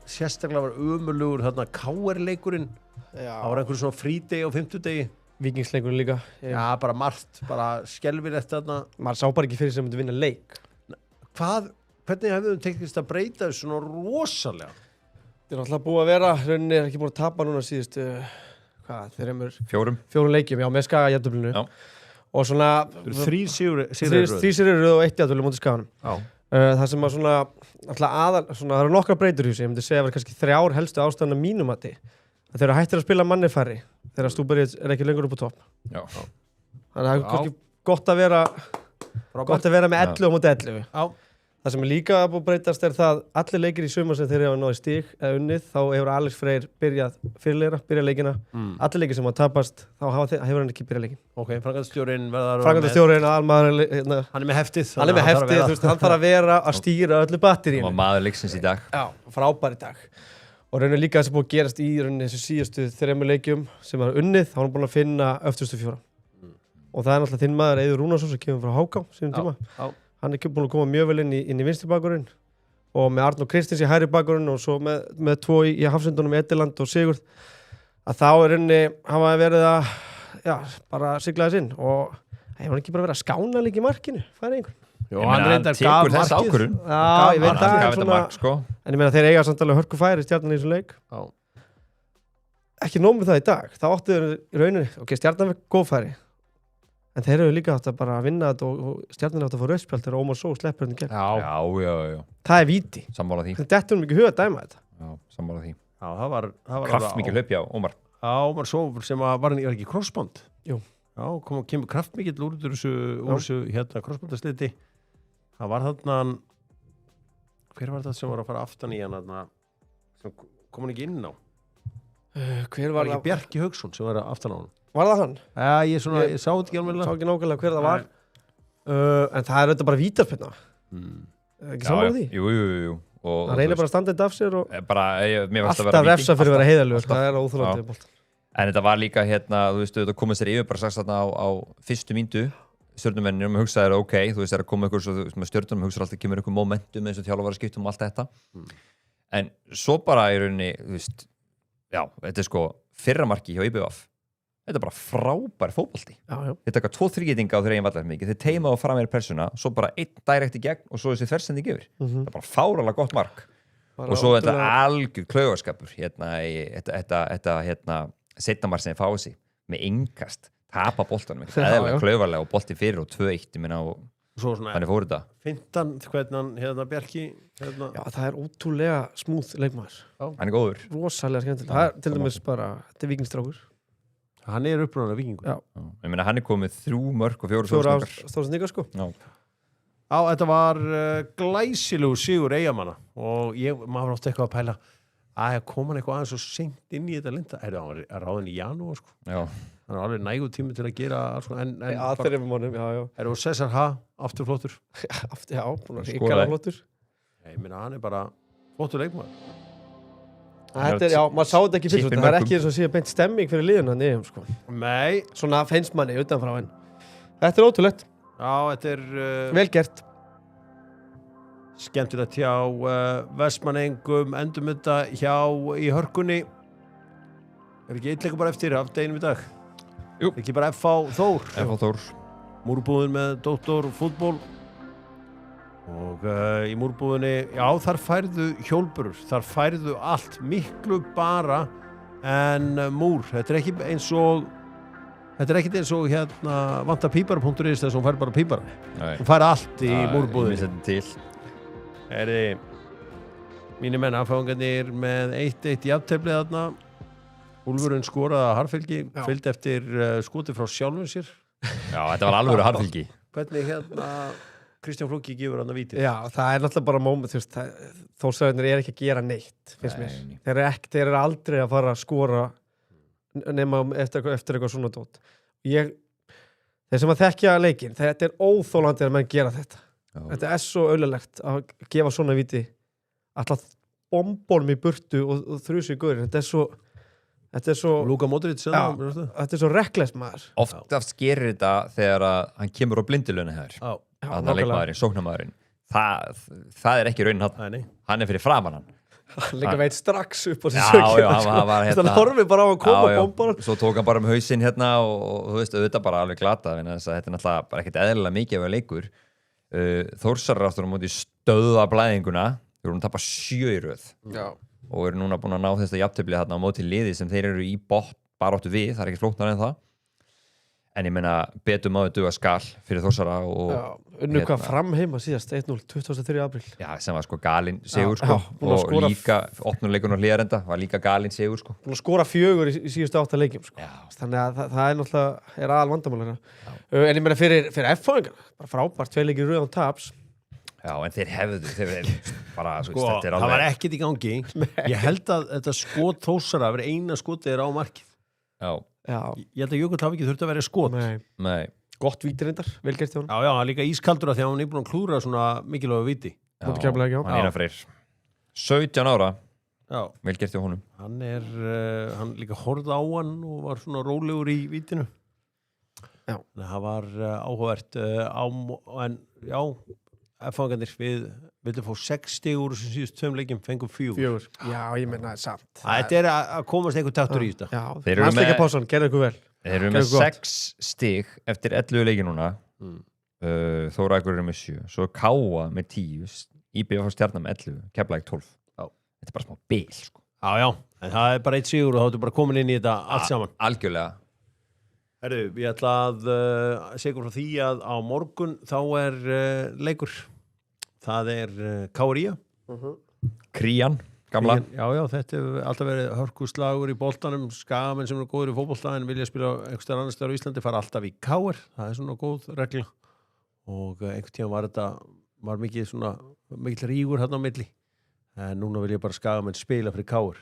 sérstaklega var ömurlegur þarna KR-leikurinn það var einhverjum svona frídegi á 50-degi Víkingsleikurinn líka Já, bara margt, bara skelfilegt þarna Maður sá bara ekki fyrir sem myndi vinna leik Hvernig hefðu þau tekist að breyta þessu svona rosalega? Þetta er alltaf búið að vera rauninni er ekki búin að tapa núna síðustu þeir eru 4 leikjum, já, með Skaga jafnteflinu og svona 3 sigrar og 1 jafntefli móti Skaganum það sem að svona alltaf svona, það eru nokkra breytur í þessu ég myndi segja að vera kannski 3 helstu ástæðan að mínum að þeir eru hættir að spila manni færri þegar Stúberið er ekki lengur upp á topp þannig að það er kannski gott að vera með 11 á móti 11 það sem er líka búið að breytast er það allir leikir í sumar sem þeir hafa náði stig eða unnið þá hefur Alex Freyr byrjað leikina allir leikir sem hafa tapast þá hefur hann ekki byrjað leikin framkvæmdastjórinn hann er með heftið hann þarf að vera að stýra öllu batteríinu og maður leiksins í dag frábær í dag og raunin líka það sem búið að gerast í raunin þessu síðustu 3 leikjum sem var unnið þá hann búin að finna öftustu 4 og það er náttúrulega þinn maður Eiður Rúnarsson sem kemur frá Háká sínum tíma hann er búin að koma mjög vel inn í vinstri bakkurinn og með Arnór Kristins í hægri bakkurinn og svo með 2 í hafsendunum Ediland og Sigurð að þá er henni hafa verið að bara sigla þess inn og hefur hann ekki bara verið að skána líka í markinu færi einhvern hann reyndar gaf þess ákvörðun ég veit það en ég meina þeir eiga samt alveg hörku færi Stjarnan í þessum leik ekki nóg með það í dag þá áttu þeir í rauninni Stjarnan við góð færi en þeir eru líka átt að bara vinna þetta og Stjarnan átt að fá rauðspjald þegar Ómar Só sleppur henni gegn já það er víti sammála því þetta er ekki huga að dæma þetta sammála því það var kraftmikil hlaup já Ómar Ómar Só sem var hann ekki crossband kemur kraftmikil úr þessu hérna crossbandasliti það var þarna hver var þetta sem var að fara aftan í hann sem kom hann ekki inn á hver var ekki Bjarki Hauksson sem var aftan á hann var það hann? Ég sá þetta ekki alveg sá ekki nákvæmlega hver það var en það er þetta bara vítaspinna ekki saman á því? Jú það reynir bara að standa þetta af sér og alltaf refsa fyrir að vera heiðalög það er óþólandi en þetta var líka hérna þú veist þetta komið sér yfir bara strax þarna á fyrstu mínútu stjörnumennir og hugsaðir ok, þú veist, það að koma ykkur svo, með stjörnum hugsaður alltaf kemur ykkur momentum eins og þjálfaraskiptum og allt þetta en svo bara í rauninni þú veist, já, þetta sko fyrramarki hjá IBVF þetta bara frábær fótbolti þeir taka 2 þrígetinga á þeir eigin vallar mikið þeir teima á fram meira persóna, svo bara 1 direkt í gegn og svo þessi þversending yfir það er bara fáralega gott mark og svo þetta algjör klaufarskapur hérna setnamar sem fá sig með engast, tapa boltanum eðalega klaufarlega og bolti fyrir og 2-1 ég meina og þannig fór þetta Fintan, hvernig hann Bjarki Já, það er ótrúlega smúð leikmaður hann er góður rosalega skemmtilega, það er til dæmis bara þetta er vikingstrákur hann er upprunalega víkingur ég meina hann er komið 3 mörk og 4 stóðsendingar sko þetta var glæsilegu sigur Eyjamanna og maður ofta eitthvað að pæla að koma hann eitthvað aðeins svo seint inn í þetta linda hann var ráðin í janúar sko hann er alveg nægur tími til að gera þeir eru mánum, og Cesar H. aftur flottur búin að ríkala flottur ég meina hann er bara flottur leikmaður þetta er, maður sá þetta ekki fyrir það er ekki eins og sé beint stemming fyrir liðuna niður sko nei svona finnst manni utanfrá en þetta er ótrúlegt þetta er vel gert skemmtilegt hjá Vestmanningum endum þetta hjá í hörkunni ekki eitthvað bara eftir af deginum í dag Jú. Ekki bara FH Þór Múrbúðin með Dóttor fútból og í múrbúðinni þar færðu hjólburur þar færðu allt miklu bara en múr þetta er ekki eins og hérna vantar pípara.is þess að hún fær bara pípara hún fær allt í múrbúðinni mínir menn affangarnir með 1-1 jafntefli þarna Úlfurinn skoraði að harfylgi fylgdi eftir skoti frá sjálfum sér þetta var alvöru harfylgi hvernig Kristján Flóki gefur hann að víti það er náttúrulega bara moment Þórsararnir er ekki að gera neitt finnst mér þeir eru aldrei að fara að skora nema eftir eitthvað svona dót þeir sem að þekkja leikinn þetta er óþólandi að menn gera þetta er svo auðlilegt að gefa svona víti alltaf bombónum í burtu og þrjusu í guðurinn þetta er svo Luka Modric þetta er svo reckless maður oftast gerir þetta þegar hann kemur á blindilunni hér þannig að leikmaðurinn, sóknarmaðurinn það er ekki raunin hann er fyrir framan hann líka veit strax upp á þessu hann horfið bara á að koma bombar svo tók hann bara hausinn hérna og þú veist, auðvitað bara alveg glata þetta er náttúrulega bara ekkert eðlilega mikið af leikur Þórsarar aftur á móti stöða blæðinguna þeir eru að tapa 7 í röð og eru núna búin að ná þetta jafntefli þarna á móti liði sem þeir eru í baráttu við, það er ekki flóknar en það en ég meina betur maður duga skal fyrir Þórsara og unnu hvað fram heima síðast 1-0 23. apríl sem var sko galinn sigur sko og líka opnuleikun og hlýðarenda var líka galinn sigur sko búin að skora 4 í síðustu 8 leikjum sko. Þannig að það er náttúrulega aðal vandamál en ég meina fyrir F-fáingar bara frábært 2 leikir rauðan taps en þeir bara sko, það var ekkert í gangi ég held að þetta skot Þórsara verið eina skotið er á markið ég held að Jökull hafi ekki þurft að vera skot nei gott vítirindar, velgert hjá hann já, líka ískaldur að því að hann er búin að klúra svona mikilvæga víti hann er Freyr 17 ára velgert hjá honum hann líka horfði á hann og var svona rólegur í vítinu það var áhugavert en F-fangarnir við vildum fá 6 stig úr sem síðust 2 leikjum, fengum 4 ég menna samt þetta er að komast einhver taktur í þetta þeir eru með gerðu ykkur vel þeir eru með 6 stig eftir 11 leiki núna Þóra Akureyri með 7 svo Káa með 10 IBF Stjarnan með 11 Keflavík 12 þetta er bara smá bil sko en það er bara 1 sigur og þá ertu bara komin inn í þetta allt saman algjörlega Herru, ég ætla að segja frá því að á morgun þá er leikur. Það er KRÍA. Krían, gamla. Já, þetta hefur alltaf verið hörkuslagur í boltanum. Skagamenn sem eru góður í fótbolta en vilja spila einhvers staðar annars staðar á Íslandi fara alltaf í KR. Það er svona góð regla. Og einhvern tíma var mikil rígur hérna á milli. En núna vil ég bara Skagamenn spila fyrir KR.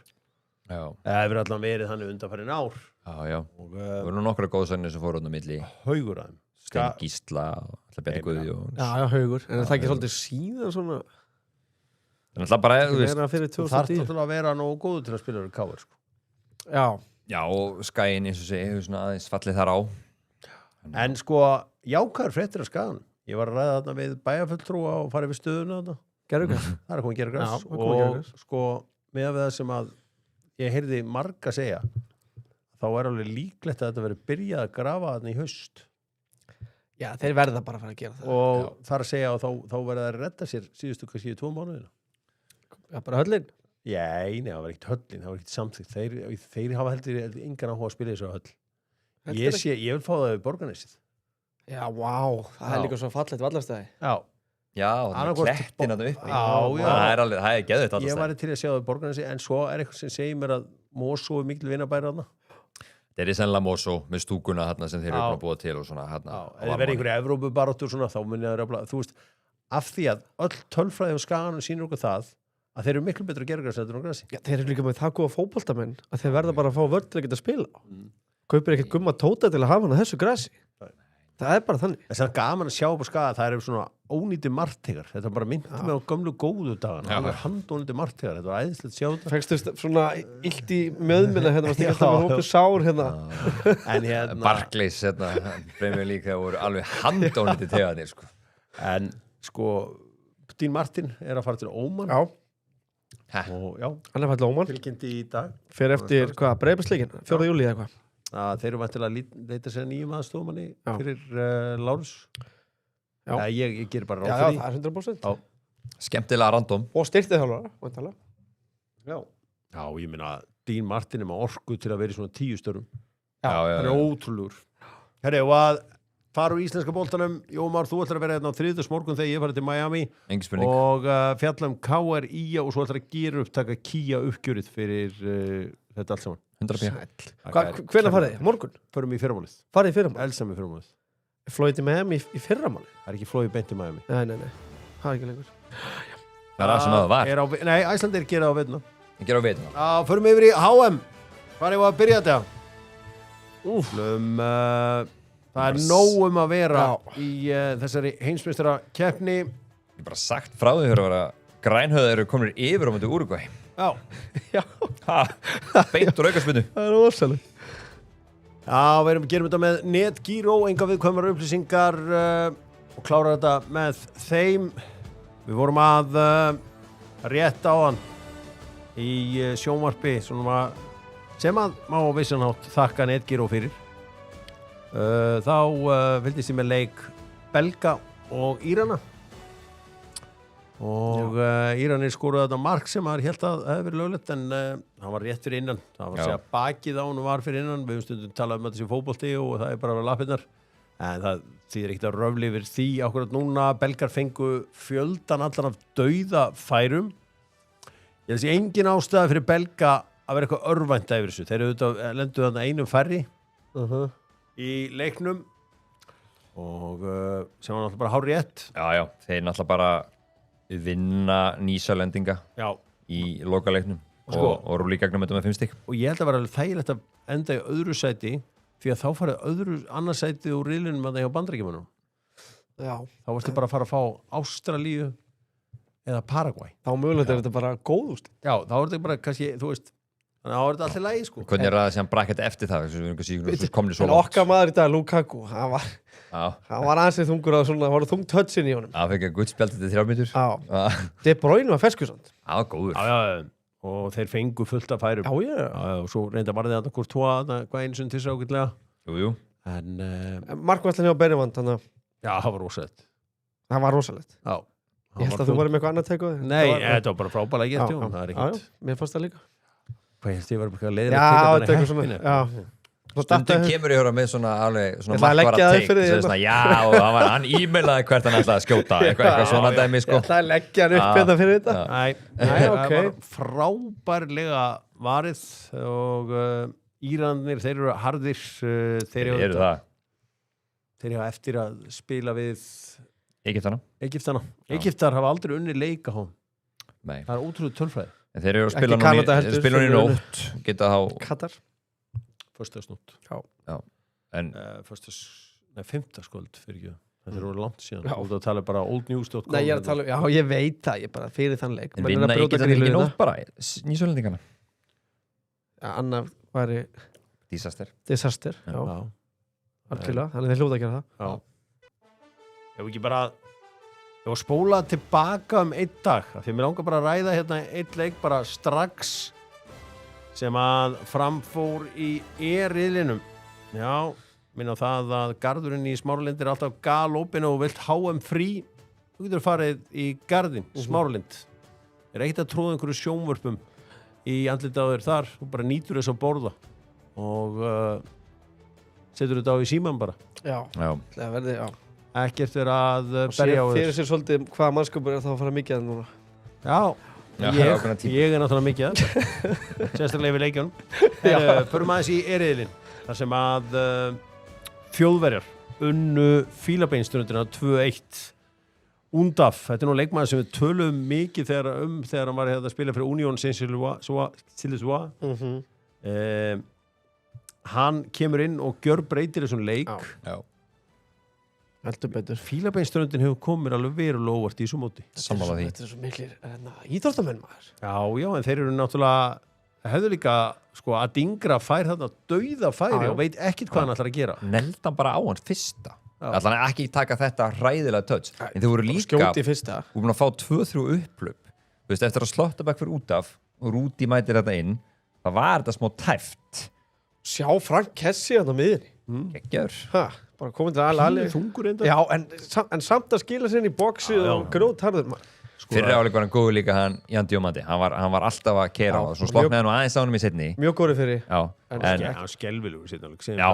Já. Það hefur allan verið þannig undanfarin ár. Já. Og það voru nokkra góðsögnir sem fóru út á milli. Haugur aðeim. Stein Gísla, alltaf Beti Guðjóns. Já, Haugur. En það ekki svolítið síðan svona... Það er alltaf bara, þú veist... Þú þarft alltaf að vera nógu góður til að spila fyrir KR, sko. Já. Já, og Skaginn, eins og segi, hefur svona aðeins fallið þar á. En sko, jákvæður fréttir af skagan. Ég var að ræða þarna við bæjarfulltrúa og farið við stöðuna þarna. Gerðugræs. Það er að koma að gera græs. Já, það er komið að gera gras. Og sko, með það sem að ég heyrði marga segja, þá er alveg líklegt að þetta verið byrjað að grafa þarna í haust. Já, þeir verða bara að fara að gera það. Og þar að segja að þá verða að redda sér síðustu kannski 2 mánuðina. Já, bara höllin. Nei, það var ekkert höllin, það var ekkert samþykkt. Þeir hafa heldur engan áhuga að spila þessu höll. Ég vil fá það við Borgarnesið. Já, vá, það er líka svo fallegt vallarstæði. Já, þannig að klettin að upp já. Það er geðvitt alltaf ég var til að sjá það við Borgarnesið, en svo er eitthvað sem segir mér að Mosó er mikil vinabæri þarna. Þeir eru sennilega Mosó með stúkuna þarna sem þeir eru búin að búa til og svona þarna. Ef það verður einhverju Evrópubaróttur svona, þá muni það röfla, þú veist, af því að öll tölfræði og skaganum sýnir okkur það að þeir eru miklu betur að gera græs en græsi. Já, þeir eru líka með það góða fótboltamenn að þeir verða bara að fá vörð til að geta spila á. Kaupir ekkert Gumma Tóta til að hafa hann á þessu grasi. Það er bara þannig. En það er gaman að sjá upp á skaga, það eru svona ónýti martegar. Þetta bara myndi mig á gömlu góðu dagana. Það var handónýti martegar, þetta var æðislegt sjá þetta. Fækstu svona illt í mjöðmina hérna, varst ekki alltaf með hópu sár hérna. En hérna Barclays hérna, Premier League, það voru alveg handónýti tegarnir sko. En sko Dean Martin er að fara til Óman. Já. Og já, Hann er fæll Óman. tilkynnti í dag. Fer eftir hvað, Breiðabliksleikinn, 4. júlí eða hvað. Þeir eru vantilega að leita sér nýjum aðstofumanni fyrir Lárus. Já. Ég ger bara ráð Já, fyrir því. það er 100%. Já. Skemmtilega random. Og styrtið þjálfara, væntanlega. Já, ég meina Dean Martin er með orku til að vera í svona 10 störum. Já. Það er ótrúlegur. Herri, og að fara úr íslenska boltanum, Jómar, þú ætlar að vera hérna á 3. morgun þegar ég farið til Miami Engin spurning. og fjalla KR IA og svo ætlar að gera upptaka Kia uppgjörið fyrir þetta allt saman. 100%. Hvenær farið þið? Morgun? Förum í fyrramálið. Farið í fyrramálið? Elsam í fyrramálið. Flóið til Miami í fyrramálið? Það er ekki flóið beint í Miami. Nei. Það er ekki lengur. Það er það sem það var. Nei, Æslandir gera á veitna. Ég ger á veituna. Förum yfir í HM. Hvað er að byrja þetta? Það er nóg að vera í þessari heimsmeistara keppni. Ég bara sagt frá því að vera grænhöðar eru komin yfir á mútið Úrugvæ. Já. Beint úr aukaspinnu. Það er ósæðilegt. Já, við gerum þetta með NetGiro, enga viðkvæmar upplýsingar og klára þetta með þeim. Við vorum að rétt á hann í sjónvarpi sem að má á vissanátt þakka NetGiro fyrir. Þá fylgdist ég með leik Belga og Írana og Íranir skoruðu þetta mark sem maður hélt að hefði verið löglegt en hann var rétt fyrir innan. Það var að segja bakið á hann var fyrir innan. Við höfum stundum talað um þetta sem fótbolti og það er bara að vera lappirnar en það þýðir ekkert að röfli yfir því akkurat núna. Belgar fengu fjöldan allan af dauðafærum. Ég held að sé engin ástæða fyrir Belga að vera eitthvað örvænta yfir þessu. Þeir lendu þarna einum færri í leiknum og sem var náttúrulega bara hár rétt. Já, þeir náttúrulega bara vinna nýsælendinga í lokaleiknum og rúli í gegnum þetta með 5 stig. Og ég held að vera alveg þægilegt að enda í öðru sæti því að þá farið annars sætið úr riðlinum að það hjá Bandaríkjamönnum. Já. Þá varstu bara að fara að fá Ástralíu eða Paraguay. Þá mögulegt er þetta bara góðust. Já, þá er þetta bara kannski, þú veist, þannig að þá er þetta allir lægi, sko. Hvernig er það sem brakkett eftir það? En okkar maður í dag, Lukaku, hann var ansið þungur á svona, það voru þungt hötsin í honum. Það fekk að guttspjaldi til 3 mínútur. Já. De Bruyne var ferskusand. Já, góður. Já, og þeir fengu fullt af færum. Já. Og svo reynda bara þetta hvort tóa, hvað einu sinni til þess ágætlega. Jú. En Markvæslan hjá Benevand, þannig að já, það var rosalegt. Það var rosalegt. Já. Ég held að þú varum með eitthvað annað teikuð. Nei, þetta var bara frábælega gett, jú. Það er ekkert. Mér fannst það líka. Hvað ég held ég var bara leiðir að tekja þetta eitthvað svona. Já. Stundum kemur ég að höra með svona alveg svona markvara teik. Já, og hann e-mailaði hvert hann ætlaði að skjóta. Eitthvað svona dæmi, sko. Það er leggja hann upp þetta fyrir þetta. Nei, það var frábærlega varið og Íranir, þeir eru harðir. Þeir eru eftir að spila við Egyptana. Egyptar hafa aldrei unni leika hón. Nei. Það er ótrúlega tölfræði. Þeir eru að spila núna í nótt. Geta þá... Katar. Föstudagsnótt. Já. En... Fimmtagskvöld fyrir ekki. Þetta eru langt síðan. Þú ert að tala bara oldnews.com. Nei, ég er að tala um... Já, ég veit það. Ég bara fyrir þann leik. En vinna Egyptar ekki nótt bara? Nýsjólendingana? Já, annað væri... Disaster. Já. Algjörlega. Þannig þeir hljóta að gera það. Já. Ef ekki bara Ef að spóla tilbaka einn dag af því að mér langar bara að ræða hérna einn leik bara strax sem að framfór í riðlinum. Já, minna á það að garðurinn í Smáralind er alltaf galopinn og vilt HM frí. Þú getur farið í garðinn, Smáralind. Er ekkert að tróða einhverju sjónvörpum í andlita á þér þar. Þú bara nýtur þess að borða og setur þetta á í síman bara. Já, það verði, já. Ekkert er að Og berja á fyrir þér. sér svolítið hvaða mannskapur er þá að fara mikið að núna. Já, ég er náttúrulega mikið að sérstaklega yfir leikjunum. Förum aðeins í riðilinn þar sem að Þjóðverjar unnu Fílabeinsströndina 2-1. Undaf, þetta er nú leikmaður sem við tölum mikið þegar hann var að spila fyrir Union Saint-Gilloise. Hann kemur inn og gjörbreytir þessum leik. Já. Heldur betur. Fílabeinsströndin hefur komið alveg verulega óvart í þessu móti. Sammála því. Þetta er svo miklir íþróttamenn maður. Já, en þeir eru náttúrulega hefðu líka að dingra fær þarna dauða færi og veit ekkert hvað hann ætlar að gera. Neldan bara á hans fyrsta. Ætlar hann ekki taka þetta hræðilega touch. En þau voru líka skjóti í fyrsta. Við erum að fá 2-3 upplöp. Þú veist, eftir að Slottabæk fyrir út af og Rúti mætir þetta inn, það var þetta smá tæft. Sjá Frank Kessie á miðinni. Gekkjaður. Bara komið til alveg. Þungur enda. Já, en samt að skila sér inn í boxi og grótharður maður. Fyrir áleik var hann góður líka hann Jan Diomandi. Hann var alltaf að kera á það. Svo sloknaði hann aðeins á honum í seinni. Mjög góður fyrir. Já. Hann skelvilegur seinni. Já,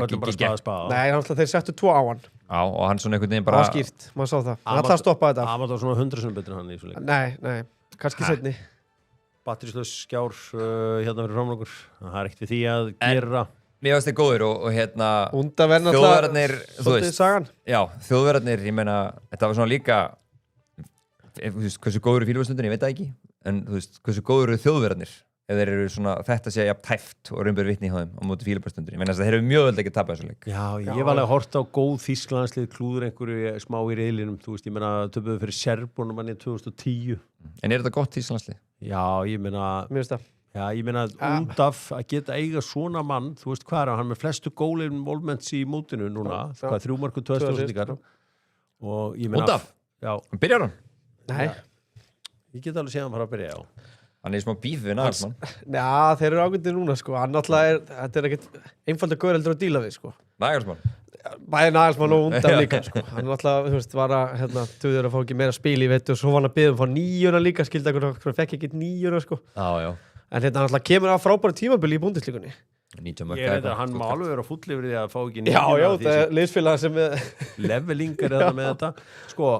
köllum bara spaða. Nei, þeir settu 2 á hann. Já, og hann svona einhvern veginn bara... Það var skýrt, maður sá það. Hann ætlaði að stoppa þetta. Hann var svona 100 sem betur en hann í þessu leik. Nei, kannski seinni. Batterislaus skjár hérna fyrir framlokkur. Það er ekkert við því að gera. Mér finnst þið góður og hérna Þjóðverjarnir, svolítið sagan. Já, Þjóðverjarnir, ég meina þetta var svona líka þú veist, hversu góður eru Fílabeinsströndin, ég veit það ekki en þú veist, hversu góður eru Þjóðverjarnir ef þeir eru svona, þetta sé jafn tæft og raunber vitni í hjá þeim á móti Fílabeinsströndin ég meina þess að þeir eru mjög vel ekki tapað þessu leik. Já, ég var alveg að horta á góð Þýskalandslið klúður einhverju smá í riðlinum, þú veist, ég meina töpuðu fyrir Serbunum manni 2010. En er þetta gott Þýskalandslið? Já, ég meina Mér finnst það. Já, ég meina Undaf að geta eiga svona mann, þú veist hvað er hann með flestu goal involvements í mótinu núna, hvað 3 mörg og 2 stóðsendingar og ég meina Undaf? Já. Byrjar hann? Nei. Ég get alveg séð hann fara að byrja, já. Hann er í smá bíf við Nagelsmann. Já, þeir eru ágættir núna, sko. Hann alltaf þetta er ekkert einfalda góður heldur að díla við, sko. Nagelsmann? Bæði Nagelsmann og Undaf líka, sko. Hann alltaf, þú veist, var að, tuður að fá ekki meira spil í vetur og svo var hann að biðja fá 9 líka, skildi hann fekk ekki 9, sko. Já. En hérna hann alltaf kemur af frábæru tímabili í búndisleikunni. 19 mörk. Ég veit að hann má alveg vera full yfir því að fá ekki 9. Já, það er liðsfélag sem levelingar eða með þetta. Sko,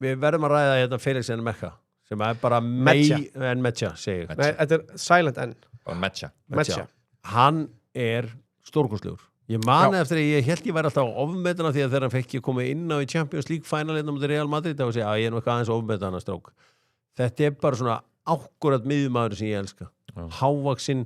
við verðum að ræða hérna Felix Nmecha sem er bara Nmecha, segi ég. Nei, þetta er silent N. Nmecha. Hann er stórkostlegur. Ég mani eftir að ég held ég væri alltaf ofmetana því að þegar hann fekk ekki komið inn á í Champions League finalinn á Real Madrid þá segja að ég er nú eitthvað aðeins ofmetana strók. Þetta er bara svona ákkurat miðjumaður sem ég elska. Hávaxinn,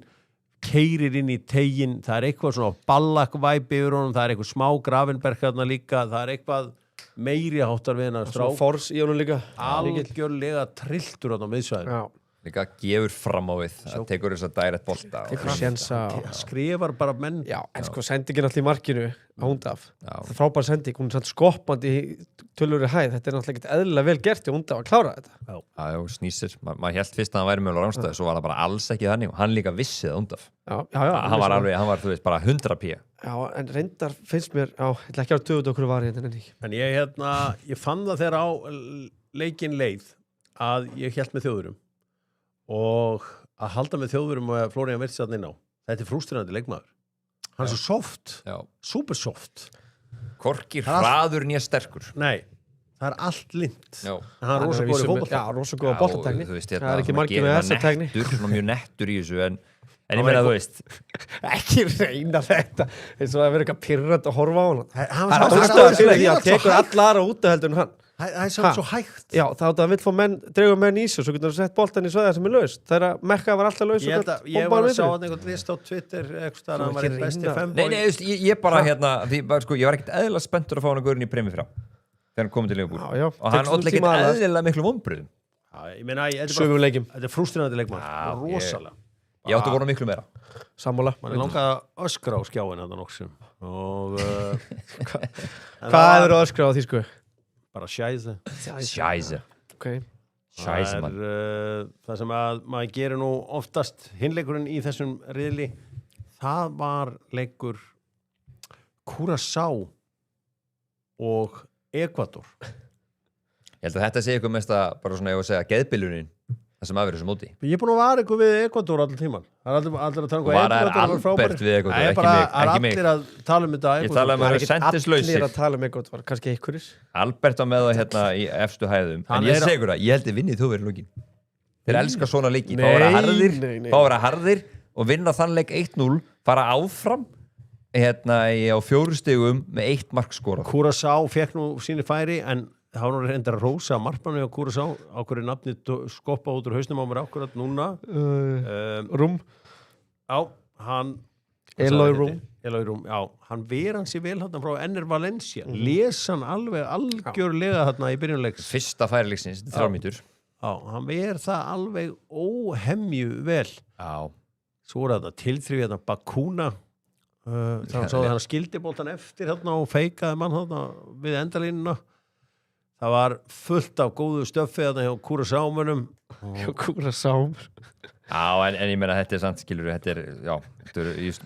keyrir inn í teginn, það er eitthvað svona ballakvæpi yfir honum, það er eitthvað smá Gravenberg þarna líka, það er eitthvað meiri háttar við hennar strák. Svona fors í honum líka. Algjörlega trilltur á miðsvæðinu. Já. Líka gefur fram á við, það tekur þess að direct bolta. Tekur sjensa. Skrifar bara menn. Já, en sko sendingin alltaf í markinu á Undaf. Já. Það er frábær sending, hún er samt skoppandi í tölvöru hæð. Þetta er náttúrulega ekkert eðlilega vel gert í Undaf að klára þetta. Já, snýsir. Maður hélt fyrst að hann væri með rángstæði, svo var það bara alls ekki þannig og hann líka vissið Undaf. Já. Hann var, þú veist, bara 100p. Já, en reyndar finnst mér, ég ætla ekki að töfut okkur var hérna en ekki. En ég fann það þegar á leikinn leið að ég hélt með Þjóðurum og að halda með Þjóðurum og Florian Wirtz þarna inn á. Þetta er frústrerandi leikmaður. Hann er svo soft, super soft. Hvorki hraður nýja sterkur. Nei, það er allt lind. Hann er rosa góður í fótbolta. Já, rosa góður boltatekni. Það er ekki margir með þessa tekni. Svona mjög nettur í þessu en ég meina þú veist ekki reyna þetta eins og að vera eitthvað pirrandi að horfa á hann Það er ástæður fyrir því að tekur allar á út heldur en hann Það er samt svo hægt Já, þá það vill fá dregur menn í sig svo getur hann sett boltan í svæða sem er laus þegar Mekka var alltaf laus Ég var að sjá hann einhvern list á Twitter eitthvað hann var einn besti femboy Nei, ég bara hérna ég var ekkert eðla spenntur að fá hann að gaurin í premi frá þegar hann komið til Liverpool og hann ótt ekkert eðlilega miklu vonbrigðum Þetta er frústrerandi leikmaður rosalega Ég átti að vona miklu meira Sammála Man langaði að öskra á skjáin hann noksum og Hvað er að öskra á því sko? bara Scheisse. Scheisse Ok. Scheisse mann Það sem að maður gerir nú oftast hinleikurinn í þessum riðli, það var leikur Curaçao og Ekvador. Ég held að þetta sé eitthvað mest að bara svona, ég var að segja, geðbilunin það sem aðverið þessu móti Ég er búin að vara eitthvað við Ekvador allir tíman. Það er allir að tala og var það Albert við eitthvað, ekki mig. Það er allir að tala um þetta Ég tala um að það eru sendislausir Allir að tala um eitthvað, kannski einhverjir. Albert var með það hérna í efstu hæðum en ég segur það, ég held að vinnið þú verið lókin þeir elska svona leiki, fá að vera harðir og vinna þann leik 1-0 fara áfram hérna á 4 stigum með 1 mark skorað. Curaçao fekk nú síni færi en það var reyndar að rósa markmannu á Curaçao á hverju nafni skoppa út úr hausnum á mér akkurat núna Rúm. Já, hann Eloy Rúm. Já, hann ver hann sér vel hann frá Enner Valencia les hann alveg algjörlega þarna í byrjunleiks Fyrsta færileiksins, 3 mínútur Já, hann ver það alveg óhemju vel Já, Svo er þetta tilþrifið þetta Bakuna þannig að hann skildi boltan eftir hérna og feikaði mann hérna við endalínuna Það var fullt af góðu stöffi þarna hjá Curaçao-munum Curaçao. Já, en ég meina þetta er sant skilur þetta er, já,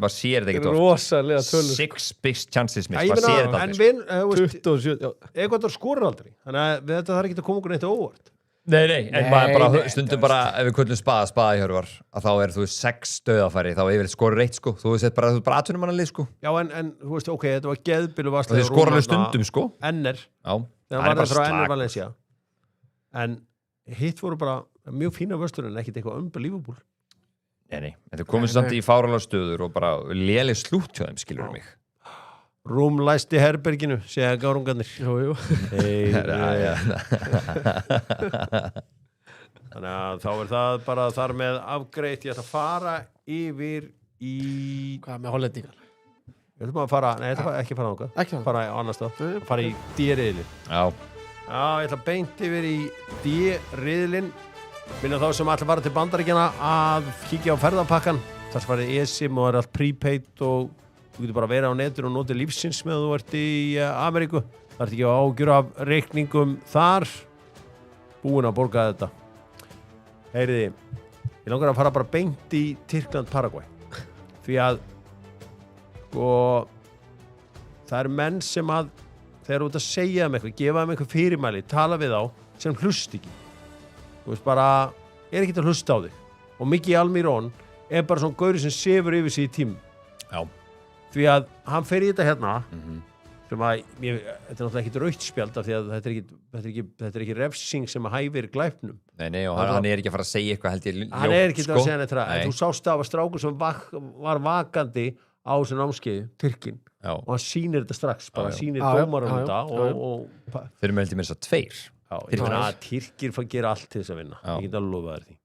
maður sér þetta ekki Rosalega tölur. 6 big chances miss, Ég maður sér meina, þetta en aldrei 27, já. Ekvador skorir aldrei þannig að þetta þarf ekki að koma okkur neitt á óvart Nei, en maður bara stundum bara ef við köllum spaða hjörvar að þá er þú 6 stöðafæri, þá yfirleitt skorur 1 sko, þú veist bara atvinnum mannalið sko Já, en þú veist, ok, þetta var geðbilu og þeir skora alveg stundum sko Enner, Já, þegar var það frá Enner Valencia en hitt voru bara mjög fína vörstur en ekkit eitthvað unbelievable Nei, þetta komið samt í fáralega stöður og bara léleg slútt hjá þeim skilur mig Rúm læsti herberginu, segja gárungarnir Jú. Þannig að þá er það bara þar með afgreitt Ég ætla að fara yfir í Hvað með hollendingar? Ég ætla bara að fara, nei, ég ætla ekki að fara ákvað Ekki það? Fara í annars stað, fara í D-riðli Já, ég ætla beint yfir í D-riðlin Minna þá sem ætla að fara til Bandaríkjana að kíkja á ferðapakkan þar sem farið eSIM og er allt prepaid og þú getur bara að vera á netinu og notið lífsins með þú ert í Ameríku það ert ekki að ágjöra af reikningum þar búin að borga þetta Heyriði, ég langar að fara bara beint í Tyrkland, Paraguay því að það eru menn sem að þeir eru út að segja um eitthvað, gefa um eitthvað fyrirmæli tala við á sem hlust ekki þú veist bara, er ekki að hlusta á þig og Miki Almirón er bara svona gauri sem sefur yfir sig í tím já því að hann fer í þetta hérna sem að, þetta er náttúrulega ekkit rautt spjald af því að þetta er ekki refsing sem að hæfir glæpnum Nei, og hann er ekki að fara að segja eitthvað held ég hann er ekki að segja neitt en þú sást af að strákur sem var vakandi á þessu námskeiði, Tyrkin og hann sýnir þetta strax, bara sýnir dómarum þetta og þeir eru með heldur með þess að 2 Tyrkir gera allt til þess að vinna ég get alveg lofa þér því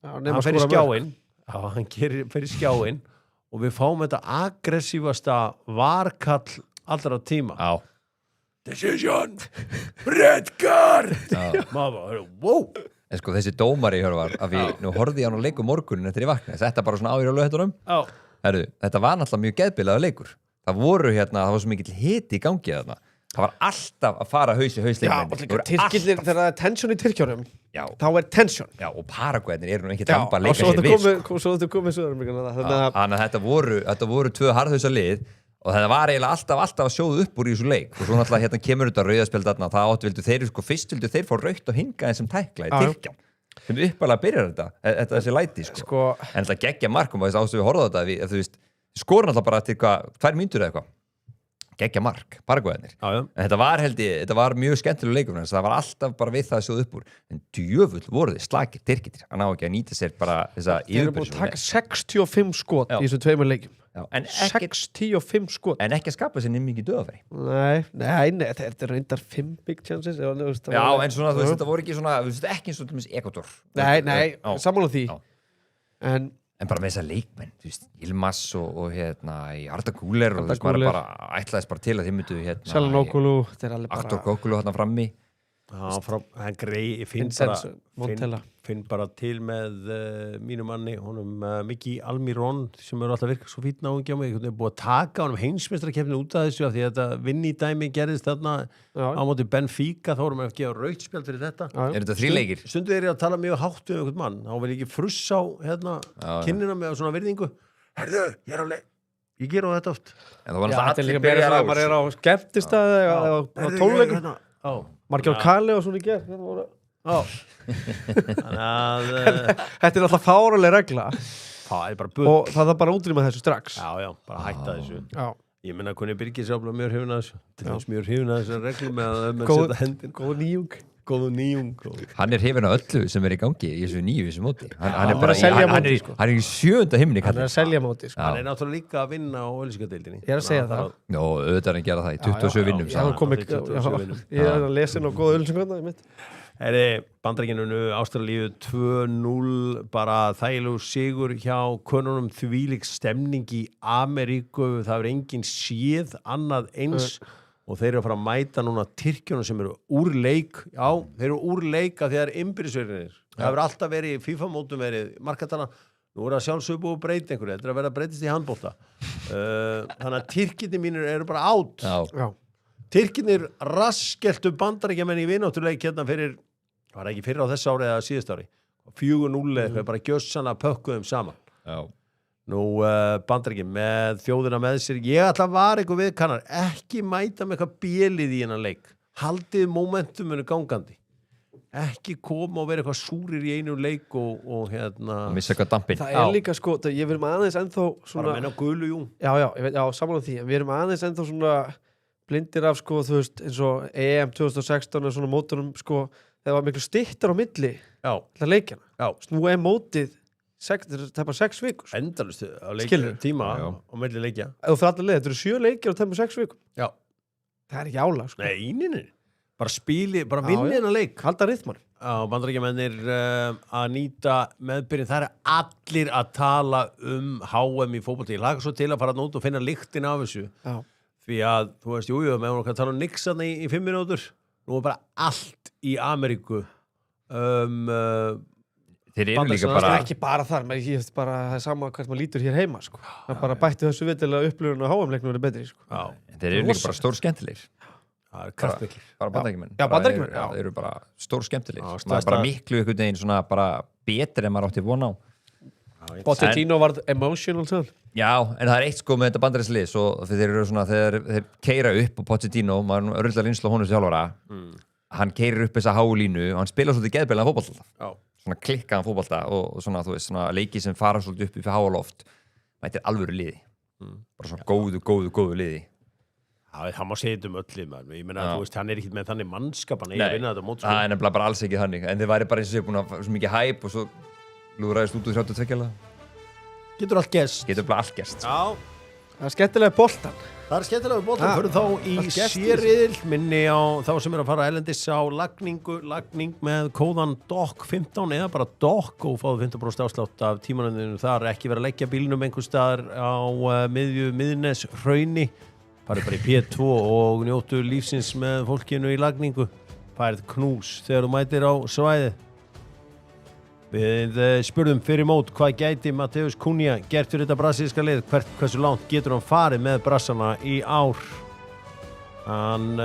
Hann fer í skjáinn hann fer í skjáinn og við fáum þetta aggressívasta varkall allra tíma Decision Red card maður, wow En sko þessi dómari var að nú horfði ég á hann á leiku morgunin eftir ég vaknaði þetta bara svona áður á löghetunum þetta var náttúrulega mjög geðbilaður leikur það var svo mikill hiti í gangi þarna það var alltaf að fara haus í hausleikmenni Tyrkillir, þegar það er tension í Tyrkjónum þá er tension og Paraguaynir eru nú ekki tamba að leika sér við svo þetta komið þannig að þetta voru 2 harðhausa lið og það var eiginlega alltaf að sjóðu upp úr í þessu leik og svo náttúrulega kemur þetta rauðaspjald þarna það vildu þeir fá rautt og hinga sem tækla í Tyrkján sem uppalega byrjar þetta þessi læti sko. En þetta geggja markum og þess að við horfum þetta þú veist, skora náttúrulega bara til 2 mínútur eða eitthvað geggja mark, Paraguaynir en þetta var mjög skemmtilega leikur það var alltaf bara við það að sjóða upp úr en djöfull voru þið slagir Tyrkir hann á ekki að nýta sér bara þessa þeir eru búin að taka 65 skot í þessu 2 leikum 65 skot en ekki að skapa sér nefn mikið döðafæri nei, þetta er reyndar 5 big chances en svona þú veist, þetta voru ekki svona ekki eins og til og með Ekvador nei, sammála því en bara með þessa leikmenn, þú veist, Ilmas og í Arda Güler og maður bara ætlaðist bara til að þið myndu Çalhanoğlu Aktor Kokulu frammi hann grei, Vincenzo Montella. finn bara til með mínu manni, honum Miki Almirón sem eru alltaf virkað svo fýtt náungi á mig, ég hef búið að taka honum heimsmeistarkeppni út af þessu af því að þetta vinni dæmi gerðist þarna á móti Benfica, þá vorum við að gefa rauðspjald fyrir þetta. Er þetta 3 leikir? Stundu er ég að tala mjög hátt um einhvern mann, þá vil ég ekki frussa á kinnina með svona virðingu. Herðu, ég er á leik. Ég ger á þetta oft. En það var Já, alltaf þetta er líka allir meira byrjar svo að maður er á skemmtistæði eða á tónleikum. Margir á Kali og svona í gerð. Þannig að Þetta er alltaf fáraleg regla það er bara bull. og það er bara að útrýma þessu strax. Já, bara hætta þessu. Já. Ég minna hvernig Birgir sáfla mjög hrifin að þessu. Til þess mjög hrifin að þessu reglu með að menn Góð- setja hendin. Góð nýjung. Góðu nýjung. Hann er hrifin á öllu sem er í gangi í þessu nýju þessu móti. Hann er hann bara er að selja hann mótið, er sko. hann er í 7. himni Hann er að selja móti, sko. Hann er náttúrulega líka að vinna á Öllisingadeildinni. Ég er að segja það. Já, auðvitað er hann að gera það í 27 vinnum Já, saman. hann kom ekki, 27 vinnum. ég er að lesa inn á góða ölsinguna, ég mitt. Bandaríkinu Ástralíu 2-0, bara þægilegu sigur hjá konunum, þvílík stemning í Ameríku, það er engin séð annað eins og þeir eru að fara að mæta núna Tyrkjunum sem eru úr leik, já, þeir eru úr leik að þeir eru innbyrðisverðinir. Það hefur alltaf verið í FIFA-mótum verið markatana, nú er það sjálfsögur búið að breyta einhverju, þetta er að vera að breytast í handbolta. Þannig að Tyrkjunni mínir eru bara átt. Já. Tyrkjunir raskeltu Bandaríkjamenn í vináttuleik hérna fyrir, var ekki fyrir á þessu ári eða síðust ári, 4-0 eitthvað, bara gjössanna pökkuðum saman. Já. Nú Bandaríkjum með þjóðina með sér, ég ætla að vara eitthvað við kannar, ekki mæta með eitthvað bélið í hennan leik, haldið momentuminu gangandi, ekki koma og vera eitthvað súrir í einu leik og hérna, Missa eitthvað dampinn. Það er líka, sko, ég verðum aðeins ennþá bara svona... menna gulu, jú. Já, ég veit, samanlega því, en við erum aðeins ennþá svona blindir af, sko, þú veist, eins og EM 2016 og svona mótunum, sko, það var miklu styttar á milli Já, til leikjana. já. Nú er mótið, það er bara 6 vikur. Endalust á Skilurðu? tíma Já. á milli leikja. Ef þú fyrir allir leið, þetta eru 7 leikir á tæmur 6 vikum. Já. Það er ekki álag, sko. Nei, nýnir. Bara spili, bara Já, vinni já. hennan leik. Halda rithman. Já, Bandaríkjamennir að nýta meðbyrjun, það er allir að tala HM í fótbolti. Ég laka svo til að fara að nóta og finna lyktin af þessu. Já. Því að, þú veist, jú, með hún að tala Nixon í 5 minútur. Nú er bara allt í Ameríku. Þeir eru líka Það bara... er ekki bara þar, menn ég veist bara það er sama hvert maður lítur hér heima, sko. Það er bara bætti þessu vitilega upplifun að HM-leiknum verið betri, sko. Já, Þeir eru líka bara stór skemmtilegir. það er kraftmiklir. Bara bandaríkjumenn. Já, Bandaríkjumenn, Já, já. þeir eru bara stór skemmtilegir. Já, Það er bara miklu einhvern veginn svona bara betri en maður átti von á. Pochettino varð emotional til. Já, en það er eitt sko með þetta bandaríslið svo þeir eru svona, þeir keira upp og Pochettino, maður er örgulega reynslu á honum þjálfara, hann keirir upp þessa hálínu og hann spila svolítið geðbeilaðan fótbolta. Já. Svona klikkaðan fótbolta og svona, þú veist, svona leiki sem fara svolítið upp í háaloft. Þetta er alvöru liði. Bara svona góðu liði. Já, það má segja þetta öll lið, maður. Ég meina, Já. þú veist, hann er ekki með þannig mannskap, hann er að vinna þetta mót, sko. það er nefnilega bara alls ekki þannig. En þeir væri bara eins og sér búin að svo mikið hæp og svo lúðræðist út úr 32 lega. Getur allt gerst. Getur bara allt gerst. Já. Það er skemmtilega boltan. Það er skemmtilega við bóttan, fyrir þá í allt gerst í sériðil, minni á þá sem er að fara erlendis á lagning með kóðan DOC15 eða bara DOC og fáðu 15% afslátt af tímanöndinu þar, ekki vera að leggja bílnum einhver staðar á miðnes hrauni, farið bara í P2 og njótu lífsins með fólkinu í lagningu, færið knús þegar þú mætir á svæði. Við spurðum fyrir mót hvað gæti Mateus Cunha gert fyrir þetta brasilíska lið, hversu langt getur hann farið með brassana í ár. Hann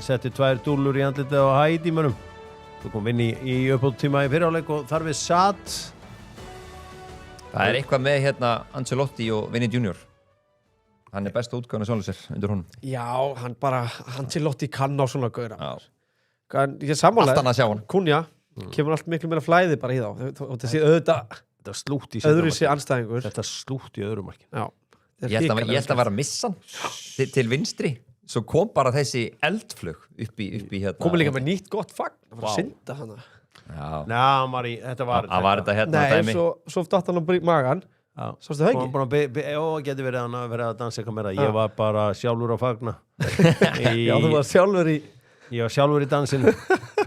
setti 2 dúllur í andlitið á Haiti-mönnum. Þú kom inn í uppbótartíma í fyriráleik og þar við satt. Það er eitthvað með hérna Ancelotti og Vinny Junior. Hann er besta útgáðan af sjálfur sér undir honum. Já, hann til Lotti kann á svona gauðra. Já. Ég sammála. Allt annað að sjá hann. Cunha kemur allt miklu meira flæði bara í þá. Og þessi auðvitað Þetta slútt í öðru sér anstæðingur. Þetta slútt í öðru markin. Já. Ég held að vera að missa hann til vinstri. Svo kom bara þessi eldflug upp í hérna. Komur líka með nýtt gott fagn. Það var að Vá. synda hana. Já. Ná, Mari, þetta var... Það var þetta hérna Nei, dæmi. svo datt hann á magan. Já. Sástu það ekki? Búin að geti verið hann að vera að dansa eitthvað meira. Ég var bara sjálfur að fagna. Já, þú var sjálfur í... Ég var sjálfur í dansinu.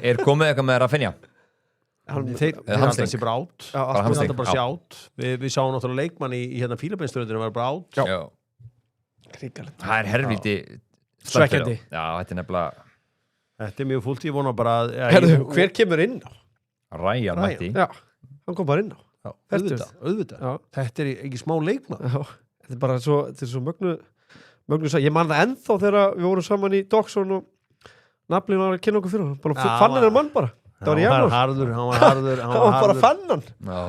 Er komið eitthvað með Rafinha? Þeir hamstring. þessi bara átt. Já, Bara hamstring. Það bara sé átt. Við sáum náttúrulega leikmann í hérna Fílabeinsströndinu var bara átt. Já. Ríkalegt. Það er herflíti Svekkjandi. Já, þetta er nefnilega Þetta mjög fúlt, ég vona bara að Herðu, hver kemur inn á? Ryan mætti. Já, hann kom bara inn á. Já, Fertugasti. auðvitað. Já. Þetta er ekki smá leikmann. Já, þetta er bara svo mögnu ég man það ennþá þegar við vorum saman í Doxon og naflinn var að kynna okkur fyrir hann. Bara fann hennar mann bara. Það var í janúar. Hann var harður. Hann var bara fann hann. Já.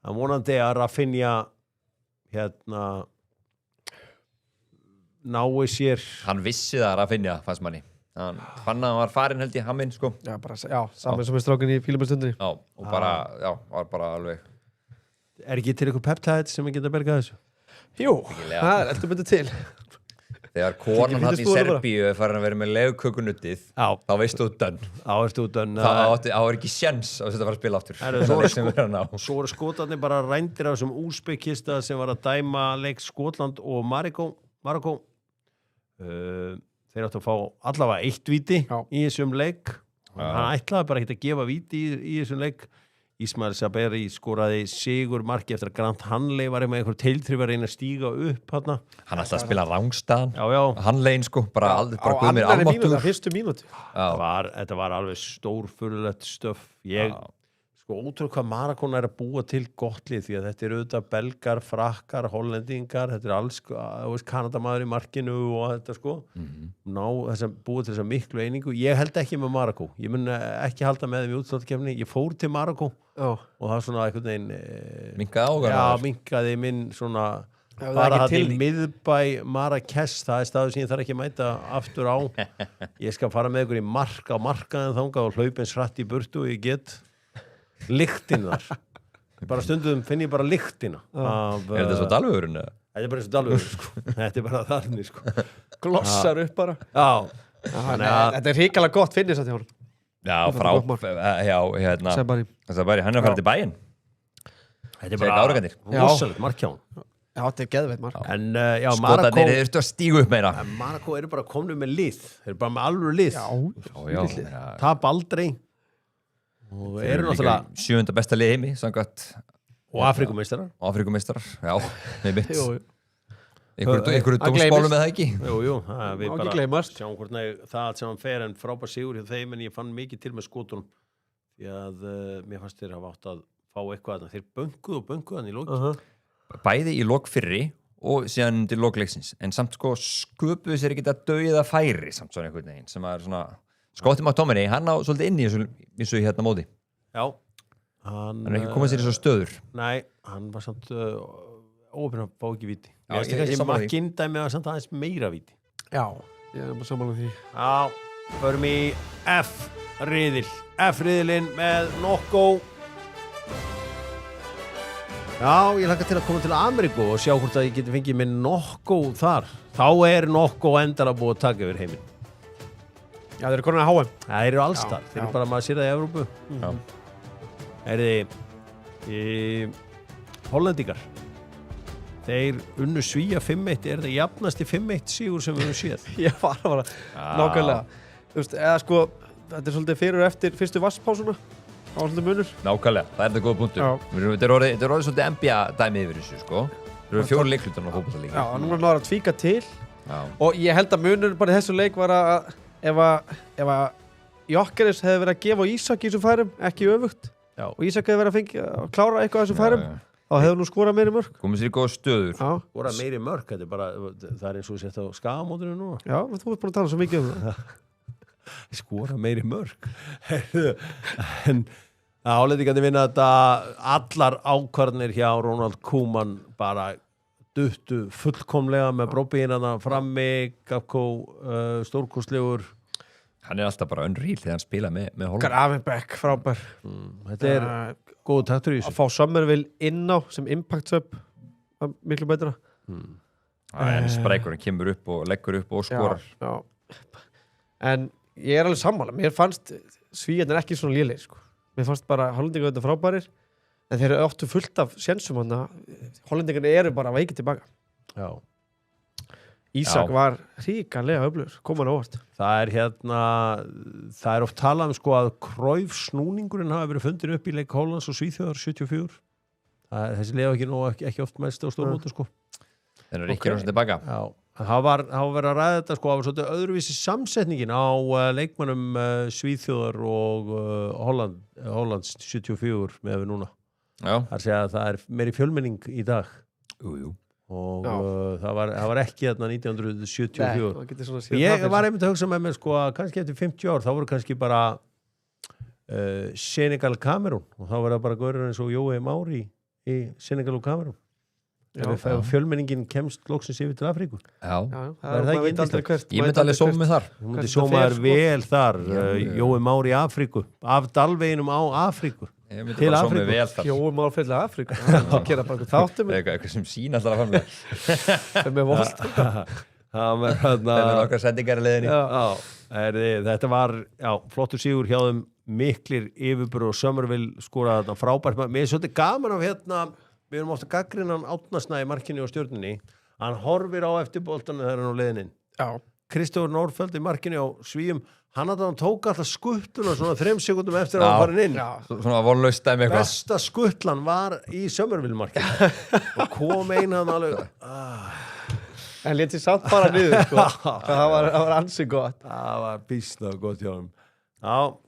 Hann vonandi að Rafinha nái sér. Hann vissi það að finja, fannst manni. Hann fann að hann var farin held í haminn, sko. Já, saman sem er strákin í fílumestundinni. Já, og bara, var bara alveg. Er ekki til ykkur peptide sem við geta bergað þessu? Jú, Virkilega. það er eftir myndið til. Þegar konan hann í Serbíu er farin að vera með legkökunuttið, þá veistu þú dönn. Ertu dönn. Það var ekki sjens að þetta var að spila aftur. Svo eru skotarnir bara rændir af þessum úsbekista sem var að dæma leik Skotland og Marokko. Þeir áttu að fá allavega 1 víti í þessum leik. Hann ætlaði bara ekki að gefa víti í þessum leik. Ismail Saberi skoraði sigur marki eftir að Grant Hanley var með einhver teiltrif að reyna að stíga upp hann alltaf að spila rángstaðan. Já. Hanleyin sko, bara guð mér annarri almáttugur. mínútu, fyrstu mínútu. Þetta var alveg stórfurðulegt stöf. Ótrúlega hvað Marakon er að búa til gott lið því að þetta eru auðvitað belgar, frakkar, hollendingar, þetta er alls Kanadamaður í markinu og þetta sko. Ná þess að búa til þess að miklu einingu. Ég held ekki með Marakó. Ég mun ekki halda með þeim í útsláttakefni. Ég fór til Marakó og það var svona einhvern veginn minkaði ágar. Já, minkaði minn svona bara það til miðbæ Marrakech, það er staður sem ég þarf ekki að mæta aftur á. Ég skal fara með ykkur í markaðin þangað og hlaupa eins hratt í burtu og ég get lyktin þar. Bara stundum finn ég bara lyktina af, Er þetta svo dalvegurinn? Þetta er bara eins og dalvegurinn sko. Þetta er bara þannig sko. Glossar upp bara. Þetta er hrikalega gott finnist þetta hjá hann. Já, Sabari, hann er að fara til bæinn. Þetta er bara rosalegt mark hjá hann. Já, þetta er geðveitt mark. En Skotarnir þurftu að stígu upp meira. Marakó eru bara komnir með lið. Þeir eru bara með alvöru lið. Já. Tap aldrei. Og Þeir eru náttúrulega 7. besta lið heimi, samkvæmt. Og Afrikumeistarar. Já, með mitt. Jú. Ykkur dómsmálum með það ekki. Jú, við ekki bara gleymast. sjáum hvernig það sem hann fer en frábær sigur hjá þeim en ég fann mikið til með skotunum því að mér fannst þeir hafa átt að fá eitthvað þarna. Þeir bönguðu hann í loki. Bæði í lok fyrri og síðan til lok leiksins. En samt sko sköpuðu sér ekki að dauða færi samt svona einhvern veginn sem er svona Scottie McTominay, hann á svolítið inn í þessu hérna móti. Já. Hann er ekki komað sér í svo stöður. Nei, hann var samt óöfn að fá ekki víti. Já, Ég sammála því. McIntyre var samt aðeins meira víti. Já, ég er bara sammála því. Já, förum í F-riðil. F-riðilinn með Nokko. Já, ég hlakka til að koma til Ameríku og sjá hvort að ég geti fengið með Nokko þar. Þá er Nokko endalega búið að taka yfir heiminn. Já, þeir eru konar að HM. Það eru alls þar. Þeir eru bara maður sér það í Evrópu. Hollendingar. Þeir unnu Svía 5-1. Er það jafnasti 5-1 sigur sem við höfum séð? Ég var bara nákvæmlega. Þú veist, eða sko, þetta er svolítið fyrir og eftir fyrstu vasspásuna. Það var svolítið munur. Nákvæmlega, það er þetta góða punktur. Þetta er orðið svolítið NBA dæmi yfir þessu, sko. Það eru 4 leiklutar á fótboltalíki. Já, núna náður að tvíka til. Já. Og ég held að munur bara í þessu leik var að ef að Jokkeris hefði verið að gefa Ísak í þessum færum, ekki öfugt. Já. Og Ísak hefði verið að klára eitthvað á þessum færum, þá hefði nú skorað meiri mörk. Komið sér í góða stöður. Já. Skora meiri mörk, þetta er bara, það er eins og sett á skagamótinu núna. Já, þú ert búin að tala svo mikið það. Skora meiri mörk. En Hollendingarnir vinna þetta allar ákvarðanir hjá Ronald Koeman bara duttu fullkomlega með brópiðina frammi, Gakpo stórkostlegur. Hann er alltaf bara unreal þegar hann spila með Holland. Gravenbeck, frábær. Þetta er góð taktur í þessu. Að fá Summerville inn á sem impact sub, miklu betra. En sprækurinn kemur upp og leggur upp og skorar. Já. En ég er alveg sammála. Mér fannst Svíarnir ekki svona lélegir, sko. Mér fannst bara Hollendingar þetta frábærir, en þeir eru áttu fullt af sénsum hana. Hollendingarnir eru bara veikið tilbaka. Já. Ísak var ríkalega öflugur, kom hann óvart. Það er oft talað sko að Cruyff snúningurinn hafi verið fundin upp í leik Hollands og Svíþjóðar 74. Þessi lefa ekki oft mest á stórmóti sko. Þannig er ekki ráðsum tilbaka. Já, Það var verið að ræða þetta sko, það var svolítið öðruvísi samsetningin á leikmannum Svíþjóðar og Hollands 74 með við núna. Já. Það er meiri fjölmenning í dag Jú. og það var ekki þarna 1974. það getur svona séð Ég það var einmitt að hugsa með mér sko að kannski eftir 50 ár þá voru kannski bara Senegal Kamerún og þá var það bara gaurur eins og Jói Mári í Senegal og Kamerún. Ef fjölmenningin kemst loksins yfir til Afríku. Já. Er það ekki yndislegt? Ég myndi alveg sóma mig þar. Hún myndi sóma þér vel þar, Jói Mári í Afríku, af dalveginum á Afríku. Ég myndi Til bara sóma Afríku. mig vel þar. Jói Már fyrir Afríku það gera bara eitthvað þáttum Eitthvað sem sína alltaf að framlega. með volt Það var Það er nokkar sendingar í leiðinni. þetta var flottur sigur hjá þeim, miklir yfirbúr og Summerville skoraði þarna frábært. Mér er svolítið gaman af við erum ofta gagnrýnan Átnasnæ í markinu og stjörnunni. Hann horfir á eftir boltanum þegar hann á leiðinin. Kristofur Nórfeld í markinu á Svíum, hann tók alltaf skuttuna svona 3 sekúndum eftir að hann farin inn. Svona vonlaust dæmi eitthvað. Besta skuttlan var í Summerville markinu og kom hann alveg en létti samt bara niður sko. það var ansi gott það var býsna gott hjá hann.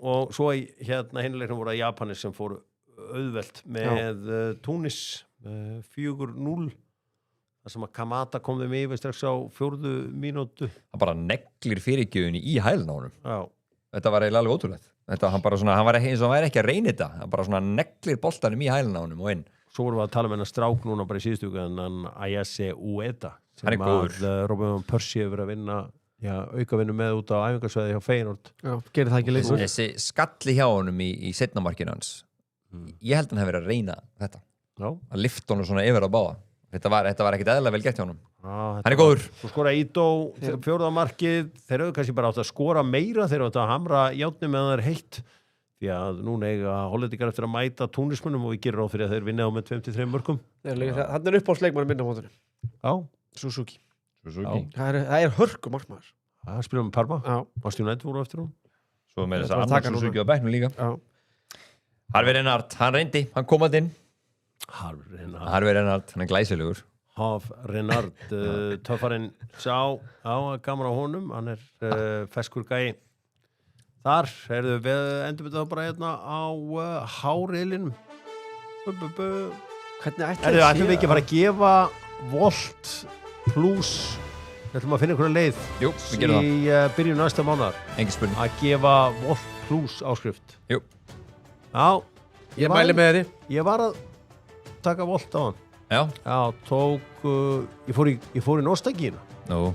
Og svo hinleiknum voru að Japanir sem fóru auðvelt með Túnis 4-0 þar sem að Kamata kom þeim yfir strax á 4. mínútu. Hann bara neglir fyrirgjöfunni í hælinn á honum. Já. Þetta var eiginlega alveg ótrúlegt. Hann var ekki að reyna þetta. Hann bara svona neglir boltanum í hælinn á honum og inn. Svo vorum við að tala með hennar strák núna bara í síðustu viku, en Ayase Ueda Hann er góður. Robin Percy hefur verið að vinna aukavinnu með út á æfingarsvæði hjá Feyenoord. Gerir það ekki leysur Þessi skalli hjá honum í seinna markinu hans. Ég held hann hefur verið að reyna þetta. Að lifta honum svona yfir á báða. Þetta var ekkit eðlilega vel gert hjá honum. Hann er góður. Svo skora Ító 4. markið. Þeir eru kannski bara átt að skora meira, þeir eru átt að hamra játni meðan það er heitt. Því að núna eiga hollendingar eftir að mæta túnismunum og við gerum ráð fyrir að þeir vinna á með 23 mörkum. Hann er uppáhaldsleikmaður minna á mótinu. Já. Suzuki. Suzuki. Það er hörku markmaður. Það spilum með Parma. Já. Manchester United voru eftir hún. Svo með þess að annar Suzuki á bekknum líka. Já. Harfi Reinhardt, hann reyndi, hann kom að inn. Harfi Reinhardt, hann er glæsilegur. Harfi Reinhardt, töffarinn sá gaman á honum, hann er feskur gæi. Þar við endur við það bara hérna á háreilinum. Hvernig ætlum við ekki að fara að gefa Volt plus, við ætlum að finna einhverja leið. Jú, við gerum það. Í byrjun næsta mánaðar. Engin spurning. Að gefa Volt plus áskrift. Jú. Já. Ég mæli með því. Ég var að taka Volt á hann. Já. Tók, ég fór í nostalgíuna. Nú.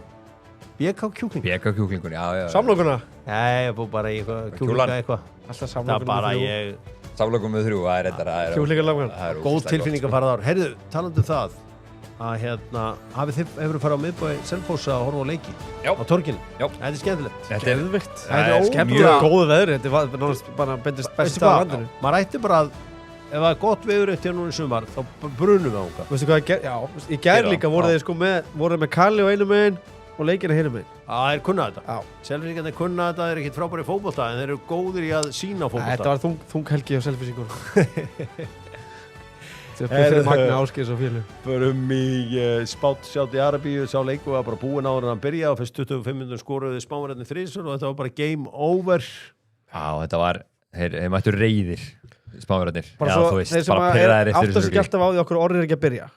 BK kjúkling. BK kjúklingur, já. Samlokuna? Nei, ég fór bara í kjúklinga eitthvað. Alltaf samlokum með 3. Samlokum með 3, það er þetta. Kjúklingarlangan. Góð tilfinning að fara þar. Heyrðu, talandi það, að hefur farið á miðbæi Selfoss að horfa á leiki. Já. Á torginu. Já. Þetta er skemmtilegt. Þetta er vikt. Þetta er skemmtilegt. Mjög góðu veðri. Þetta var náttúrulega bara bendist best stað á landinu. Maður ætti bara að, ef það er gott veður eftir núna í sumar, þá brunum við ánga. Veistu hvað, í gær líka voru þeir sko voru með Kalli á einu megin og leikina hinum megin. Það er kunna þetta. Selfissingarnir kunna þetta, þeir eru ekkert frábæri fótbolta, en þeir eru góðir í að sína fótbolta. Þetta var þung helgi á Selfissingur. Þetta er fyrir Magna Ásgeis og félag. Förum í spátt sjátt í Arabíu, sá leiku var bara búin áður en hann byrja og fyrst 25 minnum skoruði Spánverjarnir 3 og þetta var bara game over. Já, þetta var, þeir mættu reiðir Spánverjarnir. Bara svo, þeir sem átt að sig alltaf á því okkur orðir ekki að byrja.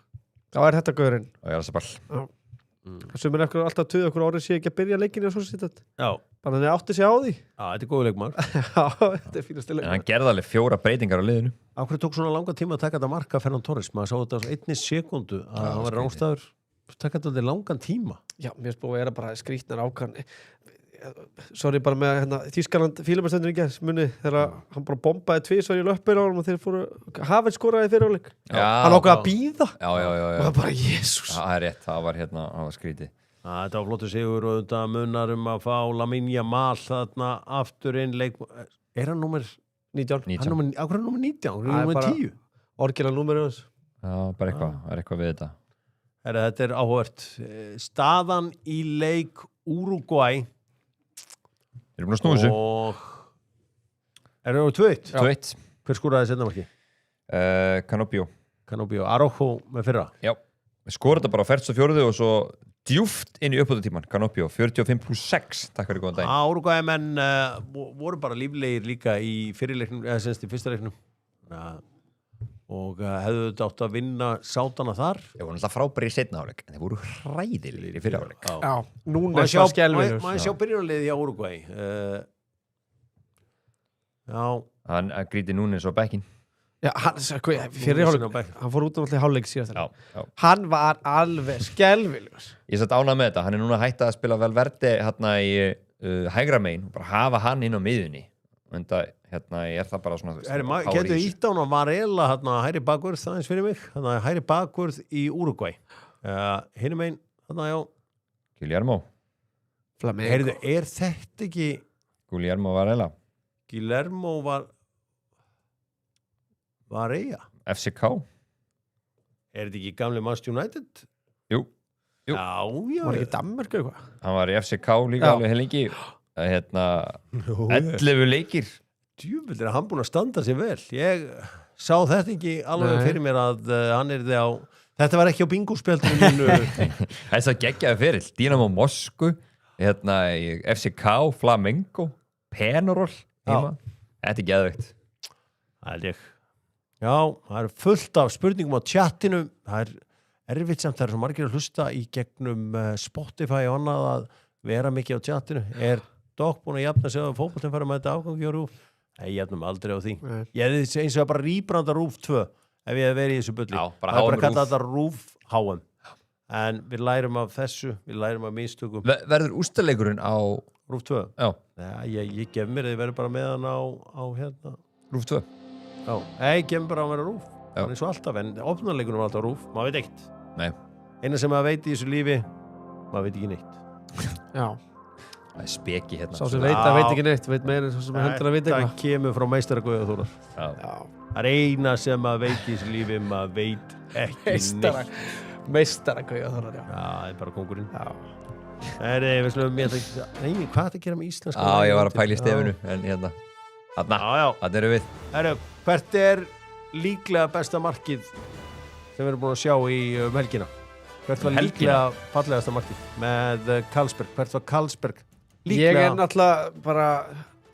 Þá er þetta gaurinn. Og ég er alltaf ball. Sem er alltaf tuð okkur orðir sé ekki að byrja leikinni og svo sitt þetta. Já. Bara þannig átti sig á því. Já, þetta er góð leikmaður. Já, þetta er fínasti leikmaður. En hann gerði alveg 4 breytingar á liðinu. Á hverju tók svona langa tíma að taka þetta marka Fernan Torres? Maður sá þetta á 1 sekúndu að hann var rángstæður. Taka þetta langan tíma. Já, mér spóið að vera bara skrýtnar ákvæðan. Sorry bara með Þýskaland fílumestöndin í gerð munið þegar hann bara bombaði 2 svo í löppin á hann og þeir fóru Hafinn skoraði fyrir áleik. Hann ákvað að bíða. Já. Og það bara, Jesús. Það er rétt, það var skrítið. Þetta var flottur sigur og þetta munar að fá Lamine Yamal þarna aftur inn leik. Er hann númer 19? Á hverju númer 19? Hann er númer 10? Orginal númer hans. Já, bara eitthvað við þetta. Þetta er áhugavert. Staðan í leik Uruguay. Þeir eru búin að snúa þessu. Og er það 2-1? 2-1. Hver skoraði seinna marki? Canopio. Araujo með fyrra. Já. Við skorum þetta bara á 44 og svo djúft inn í uppbótartíman, Canopio 45+6, takk fyrir góðan daginn. Úrugvæmenn voru bara líflegir líka í fyrirleiknum, eða semst í fyrsta leiknum og hefðu þetta átt að vinna sátana þar. Þeir voru alltaf frábæri í seinna áleik, en þeir voru hræðilegir í fyrra áleik. Já, núna er það skelvilegur. Maður sjá byrjunarliðið hjá Úrugvæ. Já. Hann gríti núna eins og bekkin. Já, fyrir hálfleik, hann fór út allir hálfleik síðast. Já. Hann var alveg skelvilegur. Ég satt ánað með þetta, hann er núna hægt að spila vel verði hérna í hægra megin, bara hafa hann inn á miðunni. En það, hérna, er það bara svona... Getur ítt á hann að Varela hæri bakvörð, það eins fyrir mig, hæri bakvörð í Úrugvæ. Hinum einn, já. Guillermo. Heyrðu, er þetta ekki... Guillermo Varela. Guillermo Varela. FCK. Er þetta ekki gamli Manchester United? Jú. Já. Var ekki Danmark eitthvað? Hann var í FCK líka alveg helengi. Hérna, 11 leikir. Djúvill er hann búin að standa sér vel. Ég sá þetta ekki alveg fyrir mér að hann er á... Þetta var ekki á bingospjaldinu mínu. Þess að geggjaði fyrir. Dynamo Moskvu, hérna, FCK, Flamengo, Penarol, heima. Þetta er geðveikt. Það er ég. Já, það er fullt af spurningum á chatinu. Það er erfitt samt, það er svo margir að hlusta í gegnum Spotify og annað að vera mikið á chatinu. Er Dogg búin að jafna sig að fótboltinn fara með þetta afgangi á RÚV? Nei, ég jafnum aldrei á því. Ég hefði eins og bara rýbranda RÚV 2 ef ég hefði verið í þessu bulli. Já, bara það er HM bara að kalla RÚV. þetta RÚV HM. En við lærum af þessu, við lærum af mistökum. Verður úrslitaleikurinn á RÚV 2? Já. Nei, ég gef mér að ég verður bara með hann á hérna. RÚV 2? Já, ég gef mér bara að vera RÚV. Já. Það er eins og alltaf, en opnarleikunum var alltaf RÚV. Maður veit ekkert. Nei. Eina sem maður veit í þessu lífi, maður veit ekki neitt. Já. Það er speki hérna. Sá sem veit ekki neitt, veit meira en svo sem heldur að veit Það eitthvað. kemur frá meistaragauða Þórar. Já. Það er eina sem maður veit í þessu lífi, maður veit ekki neitt. Meistaragauða Þórar, já. Já, það er bara kóngurinn. Já. Við slumum mér þetta. Nei, hvað er þetta að gera með íslenska? Já, ég var að pæla í stefinu, en hérna. Þarna eru við. Hvert er líklega besta markið sem við erum búin að sjá í helgina? Hvert var líklega fallegasta markið með Karlsberg? Hvert var Karlsberg? Ég er náttúrulega bara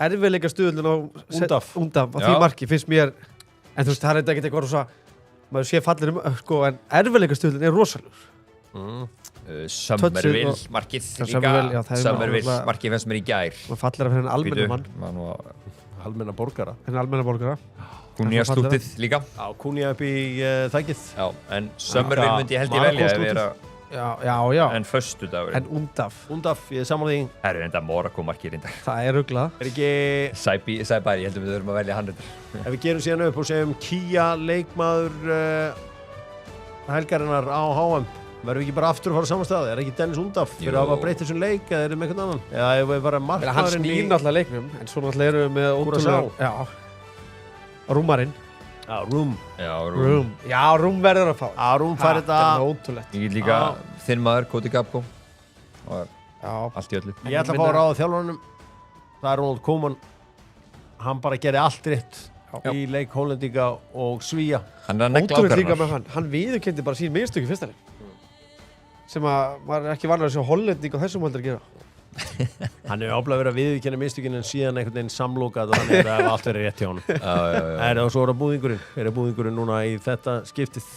erfiðleika stuðlun á Undaf á því marki, finnst mér, en þú veist, það er ekkert eitthvað rosa, maður sé fallir sko, en erfiðleika stuðlun er rosalur. Summerville markið líka. Summerville markið fannst mér í gær. Maður fallir af hennan almennumann. Almenna borgara. Hennan almenna borgara. Kúnja slútið líka. Já, Kúnja upp í þækið. Já, en Summerville myndi ég held ég velja að vera... Já. En föstudagur. En Undaf, ég er saman því. Það er enda Morakó markið reyndar. Það er ruglað. Er ekki... Sæbæri, ég heldur við þurfum að velja hann reyndar. Ef við gerum síðan upp og segjum Kia leikmaður helgarinnar á HM, verðum við ekki bara aftur að fara á saman stað? Er ekki Dennis Undaf fyrir að hafa breytt þessum leik eða er það með einhvern annan? Já, ef við bara markmaðurinn hann snýr náttúrulega leiknum, en svo náttúrulega erum við með ótrúlega... Rúmarinn. Já, Rúm. Já, Rúm verður að fá. Já, Rúm fær þetta. Það er ótrúlegt. Ég get líka þinn maður, Koti Gabko. Allt í öllu. Ég ætla að fá að ráða þjálfarnum. Það er Ronald Koeman. Hann bara gerði allt rétt í leik Hollendinga og Svíja. Hann er að negla ótrúlegt líka ákvarðanir. með hann. Hann viðurkenndi bara sín mistök í fyrsta leik. Sem að maður er ekki vanur að sjá Hollendinga og þessum heldur að gera. Hann er áblæð að vera viðurkenna mistökin en síðan einhvern veginn samlokað og þannig að það allt verið rétt hjá hann. Og svo er það búðingurinn. Er það búðingurinn núna í þetta skiptið?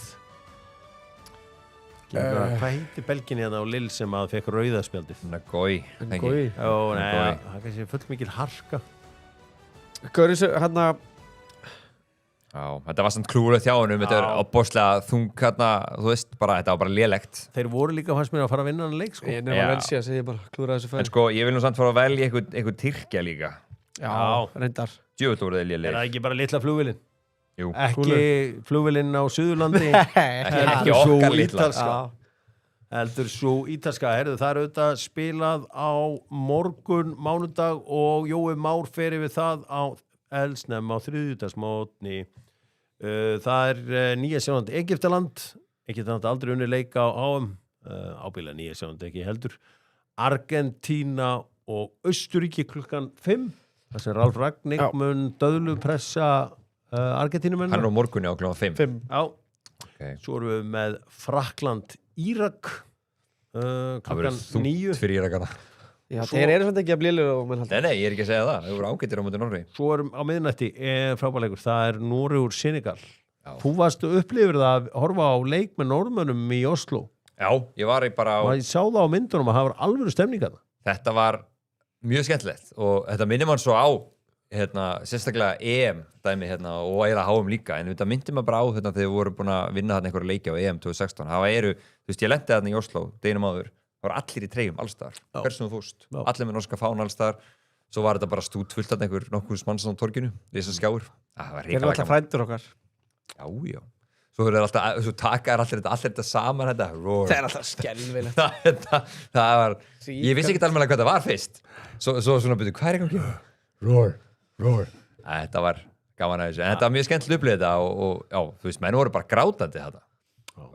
Hvað heitir Belgin hérna á Lill sem að fekk rauðaspjaldið? Ngoi. Það kannski full mikil harka. Gauris, hann að... Já, þetta var samt klúrið þjá honum, þetta er opbóðslega þung hérna, þú veist, bara, þetta var bara lélegt. Þeir voru líka fannst mér að fara að vinna hann leik, sko. Ég nefnir að Valencia, segi ég bara, klúraði þessu færi. En sko, ég vil nú samt fara að velja einhver Tyrkja líka. Já, reyndar. Djöfull voru þeir lélegir. Er það ekki bara litla flugvélin? Jú. Ekki flugvélin á Suðurlandi. Ekki okkar litla. Heldur svo ítalska. Herðu, það er auðvitað spilað á morgun, mánudag og Jói Már fer yfir það á eldsnemm á þriðjudagsmótni. Það er Nýja-Sjálandi Egyptaland aldrei unni leik á HM, ábyggilega Nýja-Sjálandi ekki heldur. Argentína og Austurríki klukkan 5. Það sem Ralf Ragník mun döðlupressa Argentínumennina. Hann er á morgunni á klukkan 5. Já. Okay. Svo erum við með Frakkland Írak klukkan 9. fyrir Írakana. Já, þeir eru svolítið ekki að blíðlega og menn halda. Nei, ég er ekki að segja það. Þau voru ágættir á móti Noregi. Svo erum á miðnætti frábærleikur, það er Noregur Senegal. Þú varst upplifir það að horfa á leik með norðmönnum í Oslo. Já, ég var bara á... Og ég sá það á myndunum að það var alvöru stemningar. Þetta var mjög skemmtilegt og þetta minnir mann svo á sérstaklega EM dæmi og eiginlega HM líka, en þetta myndi maður bara á þegar við vorum búin að vinna þarna einhverja leiki á EM 2016. Það eru, þú veist, ég lenti þarna í Oslo deginum áður. Það var allir í treyjum allstaðar, hversum þú fórst, allir með norska fán allstaðar, svo var þetta bara stútfullt að einhver nokkuð mannsson á torginu, þess að skjáur. Það var ríkala gaman. Frændur okkar. Já. Svo er alltaf, svo taka allir þetta saman, þetta roar. Það er alltaf skelvilegt. það var, ég vissi ekki alveg hvað það var fyrst. Svo svona byrju, hvað er ekki? Roar. Þetta var gaman að þessu, en þetta var mjög skemmtileg upplifið þetta og já, þú veist, menn voru bara grátandi þetta.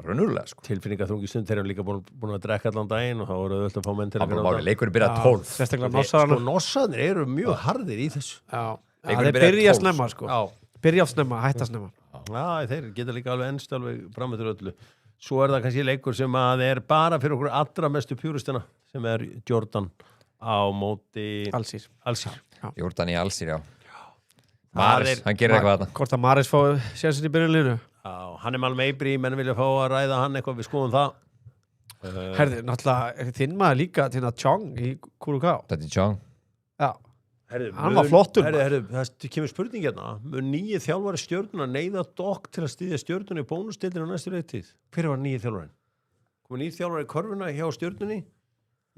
Raunurlega, sko. Tilfinningaþrungi stund, þeir eru líka búin að drekka allan daginn og þá voru öll að fá menn til að gráta. Leikurinn byrjaði 12. Sérstaklega nossarana. Sko, nossarnir eru mjög harðir í þessu. Já, þeir byrja snemma, sko. Byrja snemma, hætta snemma. Já, þeir geta líka alveg ennst alveg framötur öllu. Svo er það kannski leikur sem að er bara fyrir okkur allra mestu pjúristina, sem er Jordan á móti Alsír. Jordan í Alsír, já. Maris, hann gerir eitthvað þarna. Hvort að Maris fái sérsinn í byrjunliðinu? Já, hann er Malmö Eibri, menn vilja fá að ræða hann eitthvað, við skoðum það. Herði, náttúrulega, þinn maður líka til að Chong í Kuruká. Þetta er Chong. Já, hann var flottur. Það kemur spurning hérna, mun nýji þjálfari Stjörnuna neyða Dokk til að styðja Stjörnuna í bónusdeildinni á næstu leiktíð? Hver var nýji þjálfarin? Kom nýji þjálfari í körfuna hjá Stjörnunni?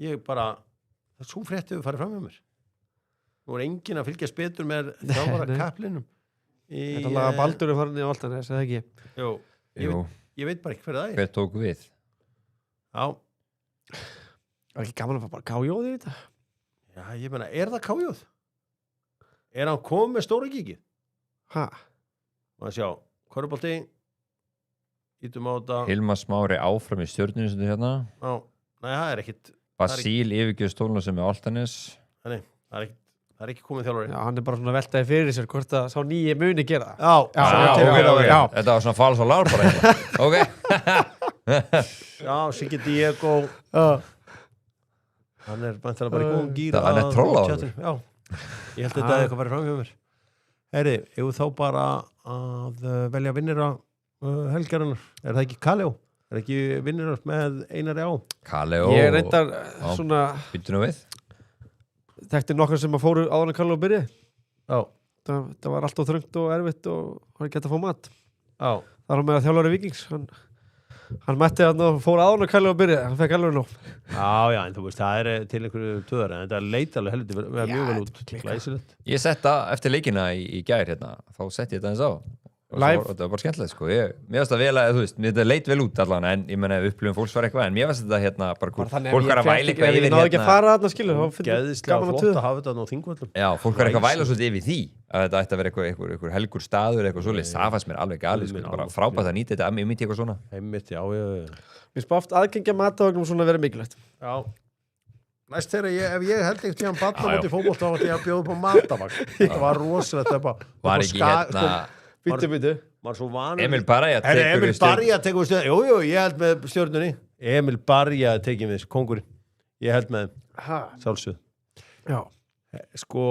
Ég bara, það svo fréttið við farið fram með mér. Nú er enginn að fylgjast betur með þjálfara kaplinum. Þetta laga Baldur er farin í Valtanes, eða ekki? Jú. Ég veit bara ekki hver það er. Hver tók við? Já. Var ekki gaman að fá bara kájóð í þetta? Já, ég meina, er það kájóð? Er hann komið með stóra kíkið? Hæ? Má sjá, Körubolti, ítum á þetta. Hilmar Smári áfram í Stjörnunni sem þetta hérna. Já, nei, það er ekkit. Basíl yfirgjöf stóluna sem er Altanes. Nei, það er ekki komið þjálfari. Já, hann er bara svona veltaði fyrir sér hvort að sá nýji muni gera það. Já. Þetta var svona fals og lár bara hérna. Ok. Já, Siggi Diego. Hann er bara í góðum gýra. Hann er trollaður. Já, ég held þetta eitthvað farið fram hjá mér. Herri, ef þá bara að velja vinnira helgarinnar. Er það ekki Kaleo? Er ekki vinnir með Einari á? Kaleo. Ég reyndar svona... Býttu nú við? Þekkti nokkar sem að fóru áður en Kaleo byrjaði. Já. Það var alltaf þröngt og erfitt og hann geta að fá mat. Já. Það var með að þjálfari Víkings. Hann mætti að fóru áður en Kaleo byrjaði. Hann fekk alveg nóg. Já, en þú veist, það er til einhverju töðar, en þetta leit alveg heldur mjög vel út. Glæsilegt. Ég setta eftir leikina í gær hérna, þá setti ég þetta eins á. Það var bara skemmtilegt sko. Mér finnst það vel að, þú veist, þetta leit vel út allan, en ég menna upplifum fólks var eitthvað, en mér finnst þetta hérna bara fólk var að væla eitthvað yfir hérna. Ég náðu ekki að fara þarna, skilur, þá finnst geðislega flott að hafa þetta á þingvöllum. Já, fólk var eitthvað að væla svolítið yfir því að þetta ætti að vera eitthvað helgur staður eitthvað svoleiðis, það fannst mér alveg galið sko, bara frábært að nýta þetta, ég myndi eitthvað svona. Einmitt, já. Mér spá oft aðgengja matavagnum svona vera mikilvægt. Já. Næst þegar ef ég held ekkert í hann batna mútið fótbolt þá ætti ég að bjóða upp á matavagn. Það var rosalegt var ekki hérna Bíddu. Emil Barja tekur við stjórnunni. Jú, ég held með stjórnunni. Emil Barja tekið við kongurinn. Ég held með sjálfsögð. Já. Sko,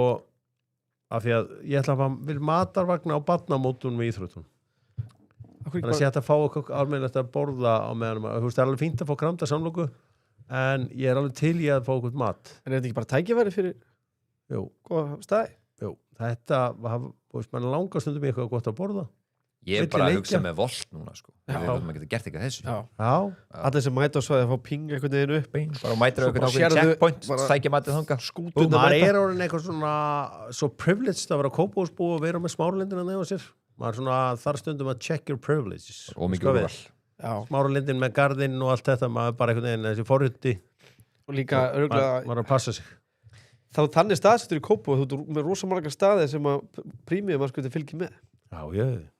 af því að ég ætla að vil matarvagna á batnamótunum í íþróttunum. Þannig að ég ætla að fá okkur almennilegt að borða á meðan. Þú veist, það er alveg fínt að fá kramda samloku, en ég er alveg til í að fá okkur mat. En er þetta ekki bara tækifæri fyrir góða staði? Jú, þetta mann langar stundum í eitthvað gott að borða. Ég er bara að hugsa með volt núna sko. Maður getur gert eitthvað þessu. Já. Allir sem mæta á svæði að fá ping einhvern veginn upp. Bara mætir á einhvern checkpoint, stækja matið þanga. Maður er orðin eitthvað svona svo privileged að vera kópásbúi og vera með smáralindina nefn á sér. Maður er svona þar stundum að check your privileges. Og mikið úrval. Smáralindin með garðinn og allt þetta, maður bara einhvern veginn þessi forriti. Og líka örgulega maður að passa sig. Þá þannig staðsettur í Kópó og þú ert með rosa margar staði sem að prímiðum að skuti fylgi með. Já.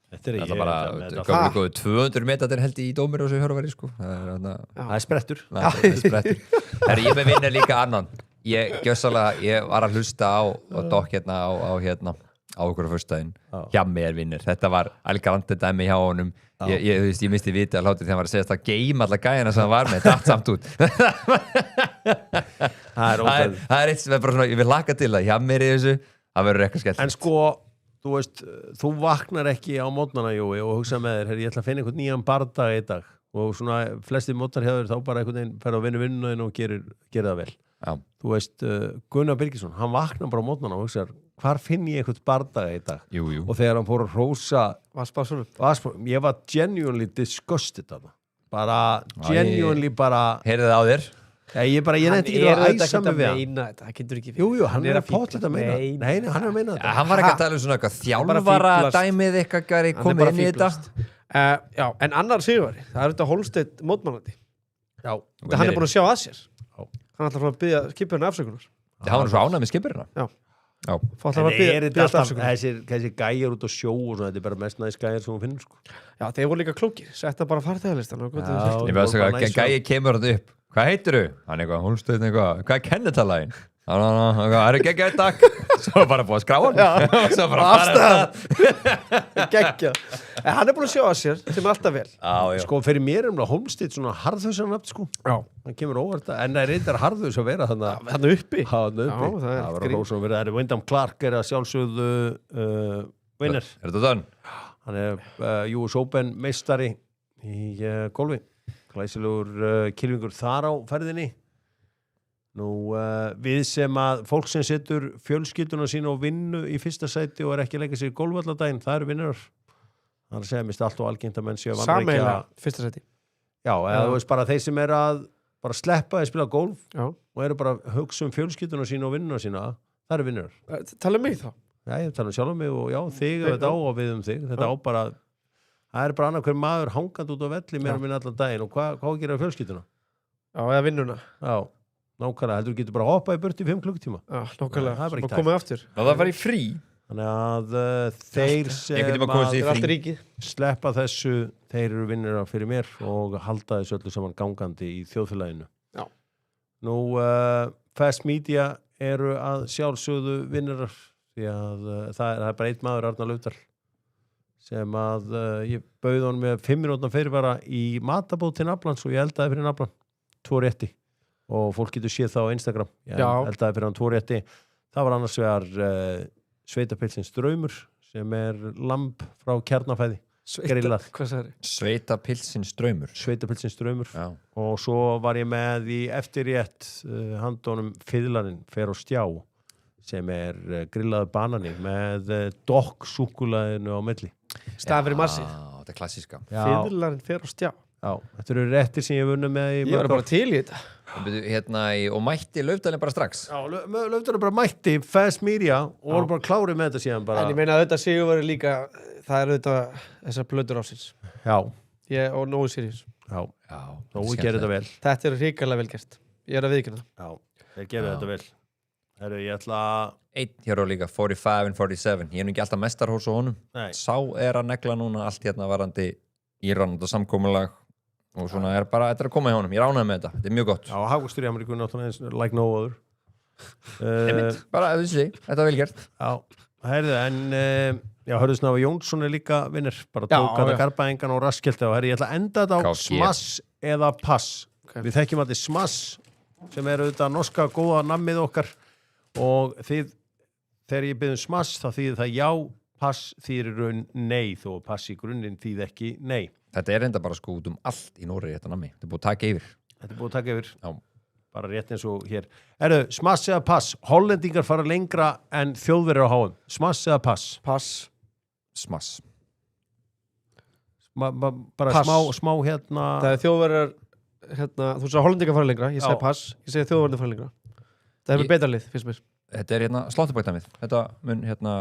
Þetta er bara 200 meter held í dómir og svo hörfari sko. Það er sprettur. Það er ég með vinna líka annan. Ég var að hlusta á Dokk hérna á á okkur á föstudaginn Já. hjá mér vinnur, þetta var algrandi dæmi hjá honum ég misti vita að hláti þegar hann var að segja að geima alla gæjana sem hann var með, datt samt út það er eitt sem er bara svona, ég vil laka til það hjá mér í þessu, það verður eitthvað skemmt En sko, þú veist, þú vaknar ekki á mótnana, Jói, og hugsa með þér, ég ætla að finna einhvern nýjan bardag í dag og svona flesti mótnar hjá þér þá bara einhvern veginn fer að vinna vinnuna og gerir það vel. Já. Þú veist, Gunnar Birgisson, hann vaknar bara á mótnana og hugsa, hvar finn ég einhvern bardag í dag? Jú. Og þegar hann fór að hrósa ég var genuinely disgusted af það. Bara genuinely bara heyrðu það á þér ég nefndi ekki að æsa mig við hann. Það getur ekki Jú, hann er að potla þetta að meina. Nei, hann er að meina þetta. hann var ekki að tala um svona eitthvað þjálfara dæmið eitthvað komið inn í þetta Já, en annar sigurveri, það er þetta Hólmsteinn mótmælandi. Já. Hann er búin að sjá að sér. Hann ætlar að byggja skipurinn afsökunar. hann var svo ánægð með skipurina Já. En er þetta alltaf þessi gæjar út á sjó og svona, þetta er bara mest næst gæjar sem hún finnur sko. Já, þeir voru líka klókir, setta bara farþegalistan ég veist að gæi kemur hann upp hvað heitir þú? Hann eitthvað, Hólmsteinn eitthvað hvað er kennitalaginn? Það er ekki ekki eitt dag svo bara búið að skrá hann svo bara afstæðan geggjað en hann er búin að sjá að sér sem er alltaf vel sko fyrir mér Hólmsteinn svona harðhausanafn sko hann kemur óvart en það er reyndar harðhaus að vera hann uppi það var rósum að vera það er Wyndham Clark er að sjálfsögðu vinner er þetta þann? hann er US Open meistari í golfi glæsilegur kylfingur þar á ferðinni Nú, við sem að fólk sem setur fjölskylduna sína og vinnu í fyrsta sæti og er ekki að leggja sér í golfvalladaginn, það eru vinnarar. Það er að segja mist allt og algengt að menn séu að sameiginlega fyrsta sæti. Já, eða þú veist bara þeir sem er að bara sleppa að spila golf og eru bara að hugsa fjölskylduna sína og vinnuna sína, það eru vinnarar. Tala um mig þá? Já, ég tala um sjálf um mig og já, þig og þetta á og við þig. Þetta á bara, það er bara annað hver maður hangand út á velli meira minna allan daginn og hvað gerir fjölskylduna? Já, eða vinnuna. Já. Nákvæmlega, heldur þú getur bara hoppað í burtu í 5 klukkutíma. Já, nákvæmlega, og komið aftur. Það var í frí. Þannig að þeir sem að sleppa þessu, þeir eru vinnir fyrir mér og halda þessu öllu saman gangandi í þjóðfélaginu. Já. Nú, Fast Media eru að sjálfsögðu vinnarar því að það er bara einn maður, Arnar Laufdal, sem að ég bauð honum með 5 minútna fyrirvara í matabót til Naflans og ég eldaði fyrir Naflan 2 rétti. Og fólk getur séð það á Instagram eldaði fyrir hann 2 rétti það var annars vegar sveitapilsins draumur sem er lamb frá kjarnafæði grillað sveitapilsins draumur og svo var ég með í eftirrétt handónum fiðlarinn fer á stjá sem er grillaður banani með dokksúkkulaðinu á milli stafir í massi þetta er klassíska fiðlarinn fer á stjá þetta eru réttir sem ég vunni með ég var bara til í þetta og mætti Laufdalinn bara strax Laufdalinn bara mætti Fast Media og voru bara klárið með þetta síðan bara en ég meina að þetta sigurveri líka það er auðvitað þessar blöður ásins og Nói Sirius Nói gerir þetta vel þetta er hrikalega vel gert ég er að viðkynna þeir gerir þetta vel Heru, ég ætla einn hér á líka 45 and 47 ég er nú ekki alltaf mestarhós á honum sá er að negla núna allt hérna varandi Íran og samkomulag og svona er bara, þetta er að koma hjá honum, ég ránaði með þetta er mjög gott. Já, hagvöxtur í Ameríku náttúrulega like no other. Bara þessi, þetta er vel gert. Já, heyrðu, en hörðu Snafa Jónsson er líka vinnur, bara tók að garbaengan og raskjelti og herri, ég ætla að enda þetta á smass eða pass. Við þekkjum allir smass sem er auðvitað norska góða nammið okkar og þegar ég byrðum smass þá þýðir það já, pass þýðir raun nei þó pass í grunninn þýðir ekki nei. Þetta er enda bara sko út allt í Noregi þetta nammi. Þetta er búið að taka yfir. Já. Bara rétt eins og hér. Smass eða pass? Hollendingar fara lengra en Þjóðverjar á HM. Smass eða pass? Pass. Smass. Bara pass. Smá hérna. Það er Þjóðverjar þú sagði Hollendingar fara lengra, ég segi pass, ég segi Þjóðverjar fara lengra. Það er betra lið, finnst mér. Þetta er hérna sláttabæktamið. Þetta mun hérna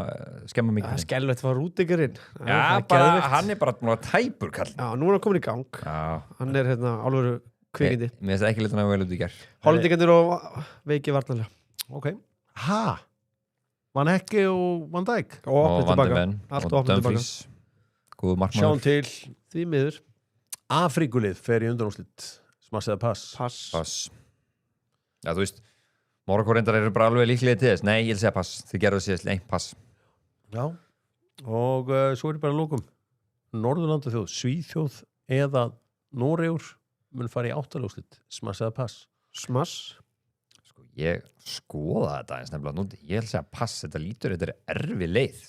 skemma mikið. Það er skelvett að fara Rúdigerinn. Já, bara, hann er bara tæpur kall. Já, nú er hann komin í gang. Já. Hann er hérna alvöru kvikindi. Mér finnst ekki litan að vel út í gerð. Hollendingarnir og veiki varnarlega. Ok. Van Hecke og Van Dijk. Og Van de Ven. Allt og Dumfries. Góðu markmaður. Sjáum til. Því miður. Afríkulið fer í undanúrslit. Smass eða pass? Pass. Já, þú veist Marokko reyndar eru bara alveg líklega til þess. Nei, ég vil segja pass. Þið gerðu síðast pass. Já, og svo er bara að lókum Norðurlanda þjóð, Svíþjóð eða Noregur mun fara í áttaljóslit, smass eða pass. Smass. Sko, ég skoða þetta eins nefnilega núti. Ég held að segja pass, þetta er erfi leið.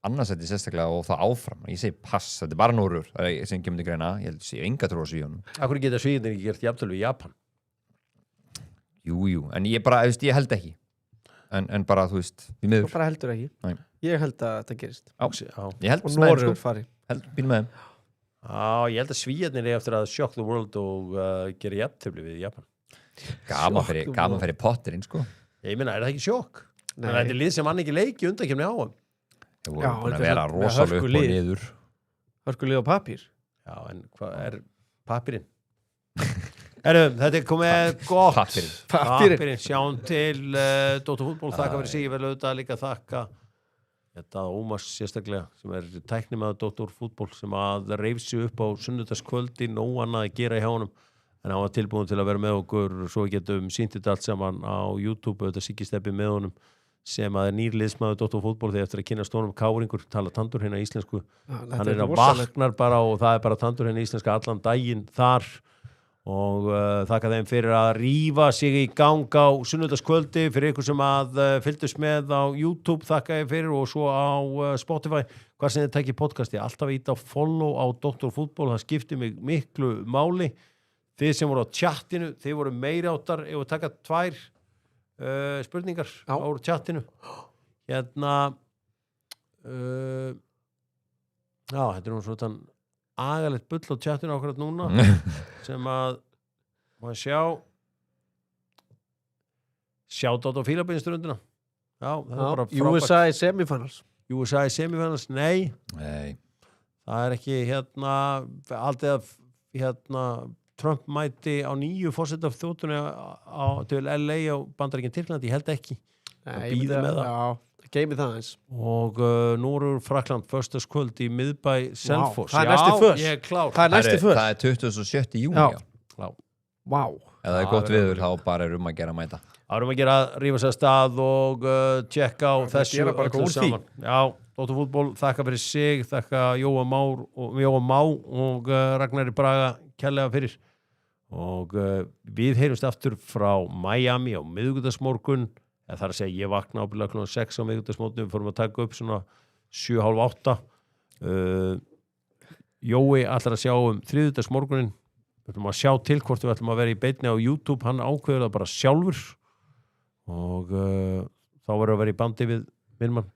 Annars þetta sérstaklega og það áfram. Ég segi pass, þetta bara Noregur. Það sem kemur til greina. Ég held að segja enga trú á Svíunum. Akkur geta Svíðinir ekki gert jafntölu við Japan? Jú, en ég bara, ég held ekki. En bara, þú veist, við Þú miður. bara heldur ekki. Nei. Ég held að þetta gerist. Já. Ég held Og með þeim, Noregur sko. fari. Býnum með þeim. Ég held að Svíðinir er eftir að shock the world og gera jafntölu við Japan. Gaman fyrir potterinn, sko. Ég meina, er það ekki sjokk? Nei. Þetta er lið sem hann ekki leiki undankemni á hann. Þeir Já, voru búin að þetta er vera með rosalega upp og hörkulið. niður. Hörkulið á papír. Já, en hvað er pappirinn? Þetta er komið gott. Pappírinn. Sjáum til Dóttar fútból, þakka fyrir sig. Ég vel auðvitað líka þakka þetta Ómars sérstaklega sem er tæknimaður Dóttar fútból sem að reifsi upp á sunnudagskvöldi, nóg annað að gera í hjá honum. En hann var tilbúin til að vera með okkur svo við getum sýnt þetta allt saman á YouTube, auðvitað Siggi með honum sem að er nýrliðsmaður Dóttar fútból þegar eftir að kynna stónum káringur, tala tandur hérna íslensku. Hann er að vaknar bara og það er bara tandur hérna íslenska allan daginn þar og þakka þeim fyrir að rífa sig í gang á sunnudagskvöldi fyrir ykkur sem að fylgdust með á YouTube, þakka ég fyrir og svo á Spotify, hvað sem þið tekið podcasti alltaf ít á follow á Dóttar fútból, það skiptir mig miklu máli. Þið sem voru á chatinu, þið voru meiri áttar ef við taka 2 spurningar á chatinu hérna þetta er nú svona agalegt bull á chatinu ákveðat núna sem að maður sjátt á Fílabeinsturundina það er bara frábært. USA í semifinals. USA í semifinals, nei Nei. það er ekki aldrei að Trump mæti á 9 forseta af þjóttunni til LA á Bandaríkinn Tyrkland, ég held ekki bíða með það. Já, geimi það eins. Og Noregur Frakland föstaskvöld í miðbæ Selfoss. það er næsti föst. Ég er klár. Það er næsti föst. Það er 27. júni. Já. Vá. Ef það er gott viður, þá bara er að gera að mæta. Það að gera að rífa sér stað og tjekka á þessu gera bara öllu góð því. saman. Já, Dóttar fútból, þakka fyrir sig, þakka Jóa Má og Ragnari Braga kærlega fyrir. Og við heyrumst aftur frá Miami á miðvikudagsmorgun, eða þar að segja ég vakna ábyrlega kl. 6 á miðvikudagsmorgun, við fórum að taka upp svona 7:30 Jói ætlar að sjá þriðjudagsmorgunin, við ætlum að sjá til hvort við ætlum að vera í beinni á YouTube, hann ákveður það bara sjálfur og þá verður að vera í bandi við minn mann